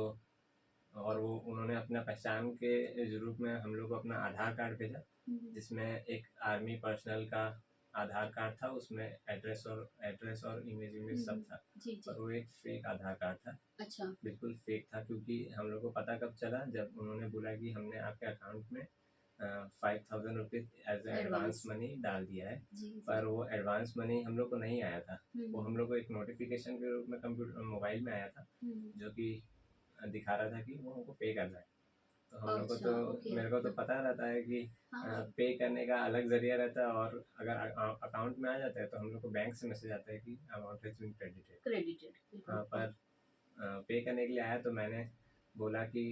और वो उन्होंने अपना पहचान के रूप में हम लोग को अपना आधार कार्ड भेजा, हुँ, हुँ। जिसमें एक आर्मी पर्सनल का आधार कार्ड था, उसमें एड्रेस और इमेज हुँ, इमेज सब हुँ। था। जी, जी। पर वो एक फेक आधार कार्ड था, अच्छा। बिल्कुल फेक था, क्योंकि हम लोग को पता कब चला, जब उन्होंने बोला कि हमने आपके अकाउंट में 5,000 rupees as a advance advance. Money डाल दिया है। जी, जी। पर वो एडवांस मनी हम लोग को नहीं आया था, हुँ, वो हुँ, हम हुँ। लोग को एक नोटिफिकेशन के रूप में कंप्यूटर मोबाइल में आया था, हुँ, हुँ। जो कि दिखा रहा था कि वो हमको पे करना है। तो हम लोग को अच्छा, तो ओके। मेरे को तो हाँ, पता रहता है कि हाँ, हाँ। पे करने का अलग ज़रिया रहता है, और अगर अकाउंट में आ जाता है तो हम लोग को बैंक से मैसेज आता है कि amount has been credited. Credited, बिल्कुल, हाँ। पर पे करने के लिए आया, तो मैंने बोला कि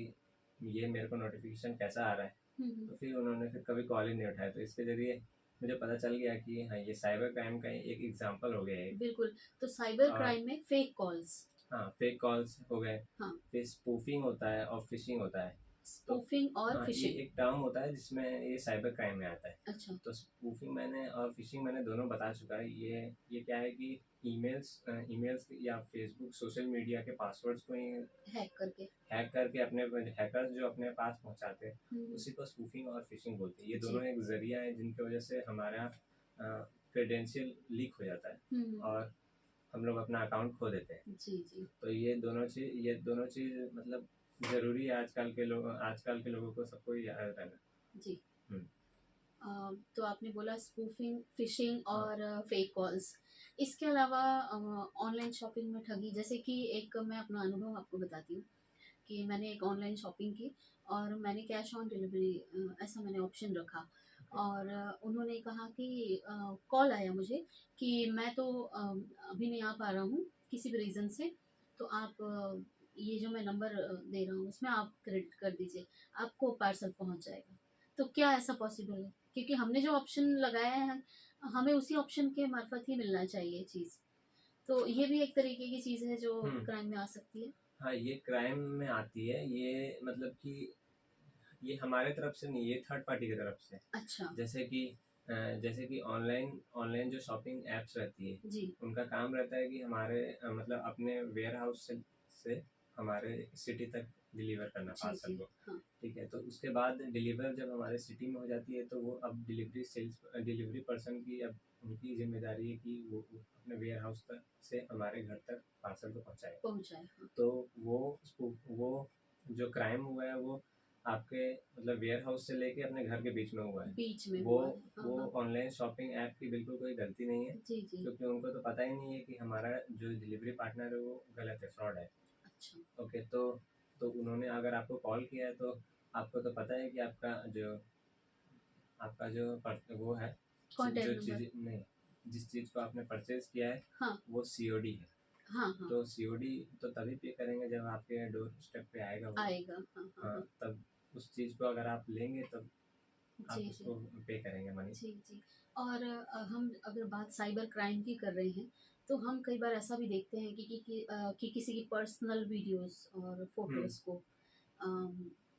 ये मेरे को नोटिफिकेशन कैसा आ रहा है। हुँ, हुँ। तो फिर उन्होंने फिर कभी कॉल ही नहीं उठाया, तो इसके ज़रिए मुझे पता चल गया कि हाँ, ये साइबर क्राइम का एक एग्जांपल हो गया है। बिल्कुल, तो साइबर और क्राइम में फेक कॉल्स। हाँ, फेक कॉल्स हो गए, हाँ, फिर स्पूफिंग होता है और फिशिंग होता है। तो स्पूफिंग और हाँ, ये फिशिंग। एक टर्म होता है जिसमें ये साइबर क्राइम में आता है। अच्छा। तो स्पूफिंग मैंने और फिशिंग मैंने दोनों बता चुका है। ये क्या है कि ईमेल्स या फेसबुक सोशल मीडिया के पासवर्ड्स को ही हैक करके। हैक करके अपने हैकर्स जो अपने पास पहुंचाते हैं, हुँ, हुँ। उसी को स्पूफिंग और फिशिंग बोलते हैं। ये दोनों जी। एक जरिया है जिनकी वजह से हमारा क्रेडेंशियल लीक हो जाता है हुँ, हुँ। और हम लोग अपना अकाउंट खो देते हैं। जी, जी, तो ये दोनों चीज़ मतलब ज़रूरी है आजकल के लोगों को सबको याद रहना। जी। हुँ, तो आपने बोला स्पूफिंग, फिशिंग हाँ, और फेक कॉल्स। इसके अलावा ऑनलाइन शॉपिंग में ठगी, जैसे कि एक मैं अपना अनुभव आपको बताती हूँ कि मैंने एक ऑनलाइन शॉपिंग की और मैंने कैश ऑन डिलीवरी ऐसा मैंने ऑप्शन रखा ओके, और उन्होंने कहा कि कॉल आया मुझे कि मैं तो अभी नहीं आ पा रहा हूँ किसी भी रीज़न से, तो आप ये जो मैं नंबर दे रहा हूँ उसमें आप क्रेडिट कर दीजिए, आपको पार्सल पहुँच जाएगा। तो क्या ऐसा पॉसिबल है? क्योंकि हमने जो ऑप्शन लगाया है, हमें उसी ऑप्शन के मार्फत ही मिलना चाहिए चीज़। तो ये भी एक तरीके की चीज़ है जो हम्म। क्राइम में आ सकती है। हाँ, ये क्राइम में आती है। ये मतलब कि ये हमारे तरफ से नहीं, ये थर्ड पार्टी की तरफ से। अच्छा। जैसे कि जैसे कि ऑनलाइन ऑनलाइन जो शॉपिंग ऐप्स रहती है, जी। उनका काम रहता है कि हमारे मतलब अपने वेयर हाउस से हमारे सिटी तक डिलीवर करना जी, पार्सल जी। को। हाँ। ठीक है, तो उसके बाद डिलीवर जब हमारे सिटी में हो जाती है, तो वो अब डिलीवरी पर्सन की अब उनकी जिम्मेदारी है कि वो अपने वेयर हाउस तक से हमारे घर तक पार्सल को पहुँचाए। पहुँचाए, हाँ। तो वो जो क्राइम हुआ है वो आपके मतलब वेयर हाउस से लेके अपने घर के बीच में हुआ है। बीच में वो हुआ है। हाँ, वो हाँ। ऑनलाइन शॉपिंग ऐप की बिल्कुल कोई गलती नहीं है, जी, जी। क्योंकि उनको तो पता ही नहीं है कि हमारा जो डिलीवरी पार्टनर है वो गलत है, फ्रॉड है। अच्छा। ओके, तो उन्होंने अगर आपको कॉल किया है, तो आपको तो पता है कि आपका जो वो है, कॉन्टैक्ट जो नंबर। चीज़ नहीं, जिस चीज़ को आपने परचेज किया है हाँ, वो सीओडी है। हाँ, हाँ। तो सीओडी तो तभी पे करेंगे जब आपके डोर स्टेप पे आएगा वो। आएगा। हाँ, हाँ, हाँ, हाँ। तब उस चीज़ को अगर आप लेंगे तब आप जी, जी। उसको पे करेंगे मनी। जी, जी। और हम अगर बात साइबर क्राइम की कर रहे हैं, तो हम कई बार ऐसा भी देखते हैं कि किसी की पर्सनल वीडियोज़ और हुँ, फ़ोटोज़ को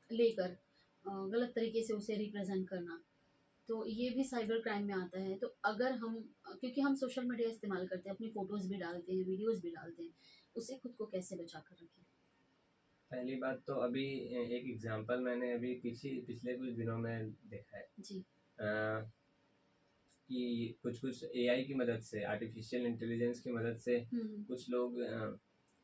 लेकर गलत तरीके से उसे रिप्रेज़ेंट करना, तो ये भी साइबर क्राइम में आता है। तो अगर हम क्योंकि हम सोशल मीडिया इस्तेमाल करते हैं, अपनी फ़ोटोज़ भी डालते हैं, वीडियोज़ भी डालते हैं, उससे खुद को कैसे बचा कर रखें? पहली बात तो अभी एक एग्ज़ाम्पल मैंने अभी पिछले कुछ दिनों में देखा है, जी। अ, कि कुछ-कुछ एआई की मदद से, आर्टिफ़िशियल इंटेलिजेंस की मदद से हुँ, हुँ। कुछ लोग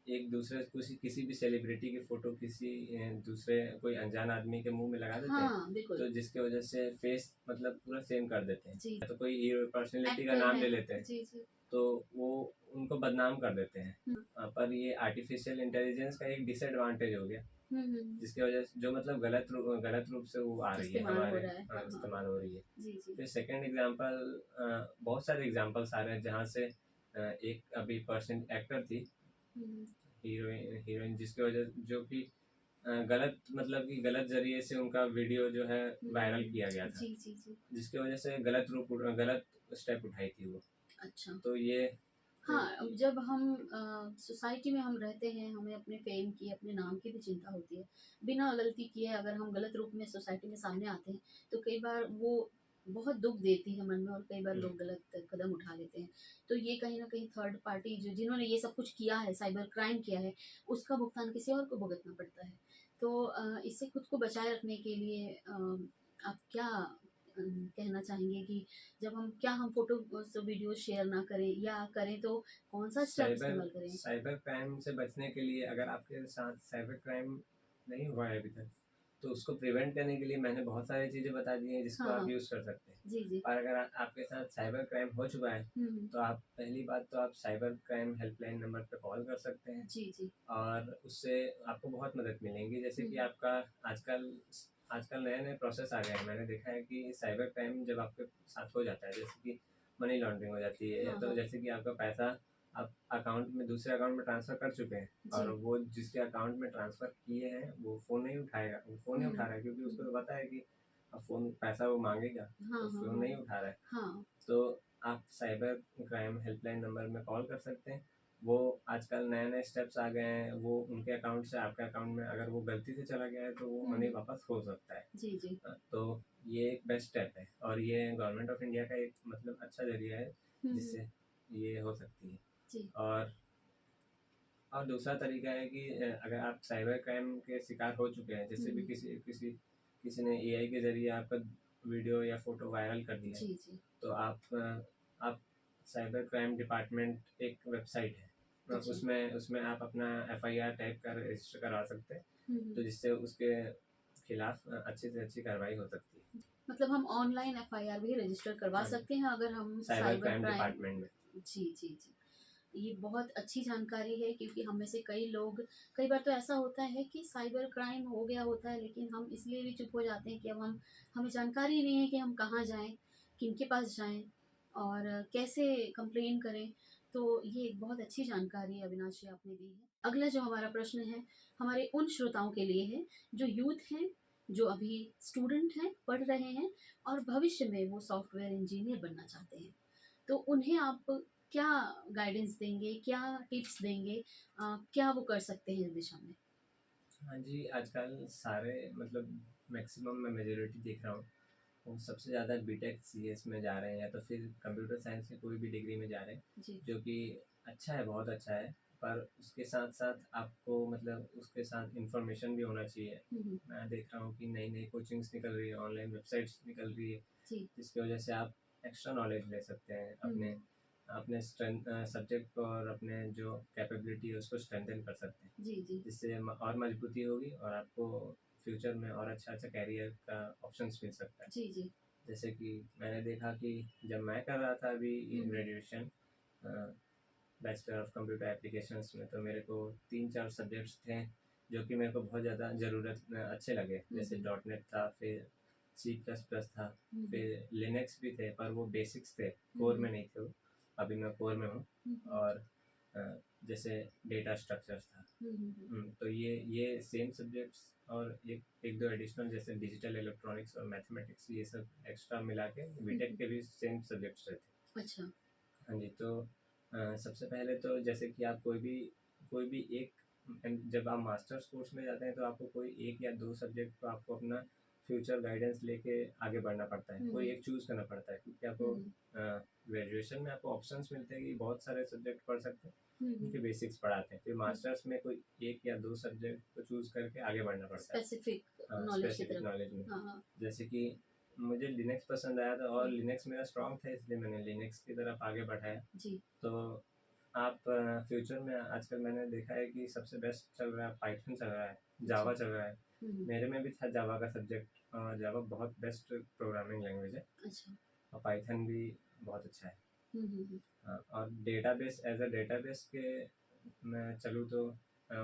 एक दूसरे किसी भी सेलिब्रिटी की फ़ोटो किसी दूसरे कोई अनजान आदमी के मुँह में लगा देते हैं, हाँ, बिल्कुल। तो जिसकी वजह से फेस मतलब पूरा सेम कर देते हैं। जी। या तो कोई हीरो पर्सनैलिटी का एक्टर नाम हैं। ले लेते हैं, जी, जी। तो वो उनको बदनाम कर देते हैं। हुँ। पर ये आर्टिफ़िशियल इंटेलिजेंस का एक डिसएडवांटेज हो गया, हुँ, हुँ, हुँ। जिसकी वजह से जो मतलब गलत रूप से वो आ रही है इस्तेमाल हो हमारे, रहा है। हाँ, हाँ। इस्तेमाल हो रही है। जी, जी। फिर सेकंड एग्जांपल, बहुत सारे एग्जांपल्स आ रहे हैं जहाँ से एक अभी पर्सन एक्टर थी, हुँ, हुँ। हीरोइन जिसकी वजह जो कि गलत मतलब कि गलत ज़रिए से उनका वीडियो जो है हुँ, वायरल हुँ। किया गया था, जी, जी, जी। जिसकी वजह से गलत स्टेप उठाई थी वो। अच्छा। तो ये हाँ, अब जब हम सोसाइटी में हम रहते हैं, हमें अपने फ़ेम की, अपने नाम की भी चिंता होती है। बिना गलती किए अगर हम गलत रूप में सोसाइटी में सामने आते हैं, तो कई बार वो बहुत दुःख देती है मन में और कई बार हुँ, लोग गलत कदम उठा लेते हैं। तो ये कहीं न कहीं थर्ड पार्टी जिन्होंने ये सब कुछ किया है, साइबर क्राइम किया है, उसका भुगतान किसी और को भुगतना पड़ता है। तो इससे खुद को बचाए रखने के लिए आप क्या कहना चाहेंगे कि हम फ़ोटो वीडियो शेयर ना करें या करें तो कौन-सा स्टेप साइबर इस्तेमाल करें? साइबर क्राइम से बचने के लिए, अगर आपके साथ साइबर क्राइम नहीं हुआ है अभी तक, तो उसको प्रिवेंट करने के लिए मैंने बहुत सारी चीज़ें बता दी हैं जिसको हाँ, आप हाँ। यूज़ कर सकते हैं। जी, जी। और अगर आपके साथ साइबर क्राइम हो चुका है, हुँ, हुँ। तो आप पहली बात तो आप साइबर क्राइम हेल्पलाइन नंबर पे कॉल कर सकते हैं, जी, जी। और उससे आपको बहुत मदद मिलेंगी। जैसे हुँ, कि हुँ। आपका आजकल आजकल नए-नए प्रोसेस आ गए हैं। मैंने देखा है कि साइबर क्राइम जब आपके साथ हो जाता है, जैसे कि मनी लॉन्ड्रिंग हो जाती है, या हाँ, तो हाँ। जैसे कि आपका पैसा आप अकाउंट में दूसरे अकाउंट में ट्रांसफ़र कर चुके हैं, और जी। वो जिसके अकाउंट में ट्रांसफ़र किए हैं वो फ़ोन नहीं उठाएगा, वो फ़ोन नहीं हुँ, उठा रहा है, क्योंकि हुँ। उसको तो पता है कि अब फ़ोन पैसा वो माँगेगा, हाँ, तो हाँ, फ़ोन हाँ, नहीं हाँ। उठा रहा है। हाँ। तो आप साइबर क्राइम हेल्पलाइन नंबर में कॉल कर सकते हैं। वो आजकल नए-नए स्टेप्स आ गए हैं, वो उनके अकाउंट से आपके अकाउंट में अगर वो गलती से चला गया है, तो वो हुँ, मनी हुँ। वापस हो सकता है। जी, जी। तो ये एक बेस्ट स्टेप है, और ये गवर्नमेंट ऑफ इंडिया का एक मतलब अच्छा ज़रिया है, हुँ, हुँ। जिससे ये हो सकती है। जी। और दूसरा तरीका है कि अगर आप साइबर क्राइम के शिकार हो चुके हैं, हुँ, जैसे भी हुँ। किसी किसी किसी ने एआई के ज़रिए आपका वीडियो या फ़ोटो वायरल कर दिया है, जी, जी। तो आप साइबर क्राइम डिपार्टमेंट एक वेबसाइट है, अच्छा। उसमें उसमें आप अपना एफआईआर टाइप कर रजिस्टर करवा सकते हैं, हुँ, हुँ। तो जिससे उसके खिलाफ अच्छी से अच्छी कार्रवाई हो सकती है मतलब हम ऑनलाइन एफआईआर भी रजिस्टर करवा हाँ जी, सकते हैं अगर हम cyber cyber crime crime. Department में। जी, जी, जी। ये बहुत अच्छी जानकारी है क्योंकि हम में से कई बार तो ऐसा होता है कि साइबर क्राइम हो गया होता है लेकिन हम इसलिए भी चुप हो जाते हैं कि अब हमें जानकारी नहीं है कि हम कहाँ जाएँ, किनके पास जाएँ और कैसे कंप्लेन करें। तो ये एक बहुत अच्छी जानकारी अविनाश जी आपने दी है। अगला जो हमारा प्रश्न है, हमारे उन श्रोताओं के लिए है जो यूथ हैं, जो अभी स्टूडेंट हैं, पढ़ रहे हैं और भविष्य में वो सॉफ्टवेयर इंजीनियर बनना चाहते हैं। तो उन्हें आप क्या गाइडेंस देंगे, क्या टिप्स देंगे, क्या वो कर सकते हैं इस दिशा में? हाँ जी, आजकल सारे मतलब मैक्सिमम मैं मेजॉरिटी देख रहा हूँ, वो सबसे ज़्यादा बीटेक सीएस में जा रहे हैं या तो फिर कंप्यूटर साइंस की कोई भी डिग्री में जा रहे हैं, जी। जो कि अच्छा है, बहुत अच्छा है। पर उसके साथ-साथ आपको मतलब उसके साथ इन्फॉर्मेशन भी होना चाहिए। हुँ, हुँ। मैं देख रहा हूँ कि नई-नई कोचिंग्स निकल रही है, ऑनलाइन वेबसाइट्स निकल रही है, जी। जिसकी वजह से आप एक्स्ट्रा नॉलेज ले सकते हैं हुँ, अपने हुँ। अपने सब्जेक्ट को और अपने जो कैपेबिलिटी है उसको स्ट्रेंथन कर सकते हैं। जी, जी। जिससे और मजबूती होगी और आपको फ्यूचर में और अच्छा-अच्छा करियर का ऑप्शंस मिल सकता है। जी, जी। जैसे कि मैंने देखा कि जब मैं कर रहा था अभी हुँ, हुँ। Graduation bachelor of computer applications में, तो मेरे को 3-4 सब्जेक्ट्स थे जो कि मेरे को बहुत ज़्यादा अच्छे लगे। हुँ, जैसे हुँ। डॉट नेट था, फिर सी प्लस प्लस था, हुँ, हुँ। फिर लिनक्स भी थे, पर वो बेसिक्स थे, हुँ, कोर हुँ। में नहीं थे वो। अभी मैं कोर में हूँ। हुँ, हुँ। और जैसे डेटा स्ट्रक्चर्स था। हुँ, हुँ, हुँ। तो ये सेम सब्जेक्ट्स और एक एक दो एडिशनल जैसे डिजिटल इलेक्ट्रॉनिक्स और मैथमेटिक्स, ये सब एक्स्ट्रा मिला के हुँ, बीटेक हुँ। के भी सेम सब्जेक्ट्स रहते हैं। अच्छा। हाँ जी, तो सबसे पहले तो जैसे कि आप कोई भी एक जब आप मास्टर्स कोर्स में जाते हैं तो आपको कोई 1 या 2 सब्जेक्ट को आपको अपना फ्यूचर गाइडेंस लेके आगे बढ़ना पड़ता है। हुँ, कोई हुँ। एक चूज़ करना पड़ता है, क्योंकि हुँ, आपको हुँ। ग्रेजुएशन में आपको ऑप्शंस मिलते हैं कि बहुत सारे सब्जेक्ट पढ़ सकते हैं, हुँ, हुँ। उनके बेसिक्स पढ़ाते हैं। फिर हुँ। मास्टर्स में कोई 1 या 2 सब्जेक्ट को चूज़ करके आगे बढ़ना पड़ता है। स्पेसिफिक हाँ, नॉलेज की स्पेसिफिक तरफ। नॉलेज में। हाँ, हाँ। जैसे कि मुझे लिनक्स पसंद आया था और हुँ। लिनक्स मेरा स्ट्रॉन्ग था, इसलिए मैंने लिनक्स की तरफ आगे बढ़ाया। जी। तो आप फ्यूचर में आजकल मैंने देखा है कि सबसे बेस्ट चल रहा है, पाइथन चल रहा है, अच्छा। जावा चल रहा है। हुँ, हुँ। मेरे में भी था जावा का सब्जेक्ट, जावा बहुत बेस्ट प्रोग्रामिंग लैंग्वेज है अच्छा। और पाइथन भी बहुत अच्छा है। हुँ, हुँ, हुँ। और डेटाबेस एज अ डेटाबेस के मैं चलूँ तो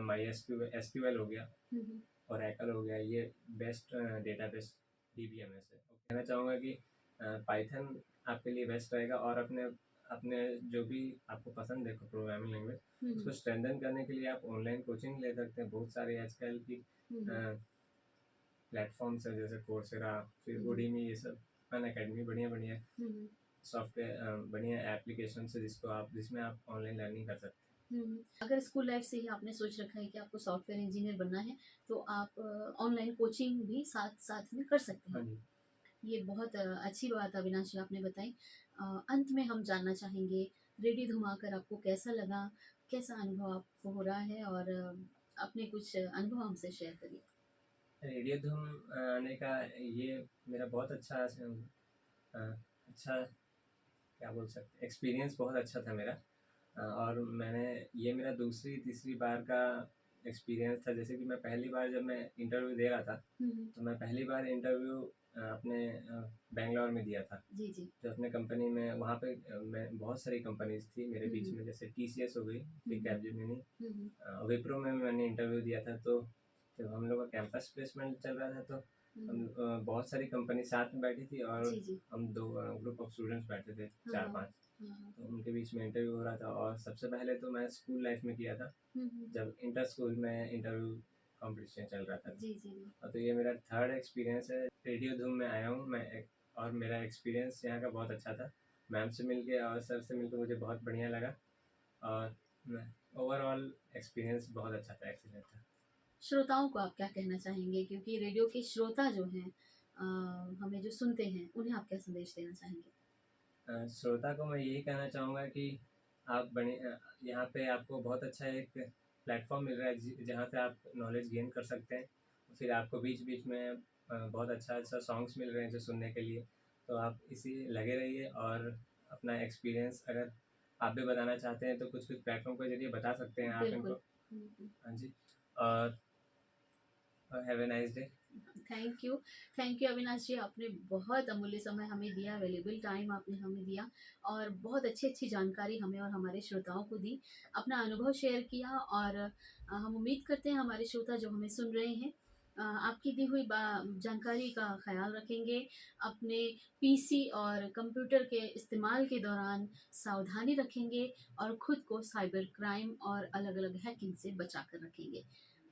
माई एसक्यूएल हो गया, हुँ, हुँ। ओरेकल हो गया, ये बेस्ट डेटाबेस डीबीएमएस है। कहना चाहूँगा कि पाइथन आपके लिए बेस्ट रहेगा और अपने अपने जो भी आपको पसंद है प्रोग्रामिंग लैंग्वेज, हुँ, उसको हुँ। स्ट्रेंथन करने के लिए आप ऑनलाइन कोचिंग ले सकते हैं। बहुत सारे आजकल की हुँ, हुँ। प्लेटफॉर्म्स हैं, जैसे कोर्सेरा, फिर हुँ, हुँ। उडीमी, ये सब अनअकैडमी बढ़िया-बढ़िया हुँ, हुँ। सॉफ्टवेयर बढ़िया एप्लीकेशंस है जिसमें आप ऑनलाइन लर्निंग कर सकते हुँ, हुँ। अगर स्कूल लाइफ़ से ही आपने सोच रखा है कि आपको सॉफ्टवेयर इंजीनियर बनना है, तो आप ऑनलाइन कोचिंग भी साथ-साथ में कर सकते हैं। हाँ हैं। जी। ये बहुत अच्छी बात अविनाश जी आपने बताई। अंत में हम जानना चाहेंगे, रेडियो धमाकर आपको कैसा लगा? कैसा अनुभव आपको हो रहा है? और अपने कुछ अनुभव हमसे शेयर करिए। रेडियो धूम आने का ये मेरा बहुत अच्छा क्या बोल सकते, एक्सपीरियंस बहुत अच्छा था मेरा। और मैंने ये मेरा दूसरी तीसरी बार का एक्सपीरियंस था। जैसे कि मैं पहली बार जब मैं इंटरव्यू दे रहा था, हुँ, हुँ। तो मैं पहली बार इंटरव्यू अपने बैंगलोर में दिया था। जी, जी। तो अपने कंपनी में वहाँ पे मैं बहुत सारी कंपनीज़ थी मेरे हुँ, बीच हुँ। में, जैसे टीसीएस हो गई, हुँ, फिर हुँ। कैपजेमिनी, हुँ, हुँ। विप्रो में भी मैंने इंटरव्यू दिया था। तो जब हम लोग का कैंपस प्लेसमेंट चल रहा था, तो हुँ, हम हुँ। बहुत सारी कंपनी साथ में बैठी थी और जी, जी। हम 2 ग्रुप ऑफ स्टूडेंट्स बैठे थे, हाँ, हाँ। 4-5। हाँ, हाँ। तो उनके बीच में इंटरव्यू हो रहा था और सबसे पहले तो मैं स्कूल लाइफ में किया था, हुँ, हुँ। जब इंटर स्कूल में इंटरव्यू कॉम्पिटिशन चल रहा था। जी, जी, जी। तो ये मेरा थर्ड एक्सपीरियंस है, रेडियो धूम में आया हूँ मैं और मेरा एक्सपीरियंस यहाँ का बहुत अच्छा था। मैम से मिलके और सर से मिलके मुझे बहुत बढ़िया लगा और ओवरऑल एक्सपीरियंस बहुत अच्छा था, एक्सीलेंट था। श्रोताओं को आप क्या कहना चाहेंगे? क्योंकि रेडियो के श्रोता जो हैं अ, हमें जो सुनते हैं, उन्हें आप क्या संदेश देना चाहेंगे? श्रोता को मैं यही कहना चाहूँगा कि आप यहाँ पे आपको बहुत अच्छा एक प्लेटफॉर्म मिल रहा है जहाँ से आप नॉलेज गेन कर सकते हैं। फिर आपको बीच बीच में बहुत अच्छा अच्छा सॉन्ग्स मिल रहे हैं जो सुनने के लिए। तो आप इसी लगे रहिए और अपना एक्सपीरियंस अगर आप भी बताना चाहते हैं तो कुछ कुछ प्लेटफॉर्म के जरिए बता सकते हैं आप बिल्कुल। इनको। हुँ, हुँ। हाँ जी। और have a nice day. Thank you. Thank you Avinash ji, आपने बहुत अमूल्य समय हमें दिया, वैल्यूएबल टाइम आपने हमें दिया और बहुत अच्छी-अच्छी जानकारी हमें और हमारे श्रोताओं को दी। अपना अनुभव शेयर किया और हम उम्मीद करते हैं हमारे श्रोता जो हमें सुन रहे हैं आपकी दी हुई जानकारी का ख़्याल रखेंगे। अपने पीसी और कंप्यूटर के इस्तेमाल के दौरान सावधानी रखेंगे और खुद को साइबर क्राइम और अलग-अलग हैकिंग से बचा कर रखेंगे।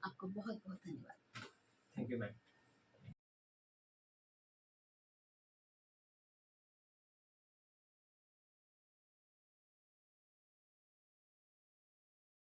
आपका बहुत-बहुत धन्यवाद। Thank you ma'am.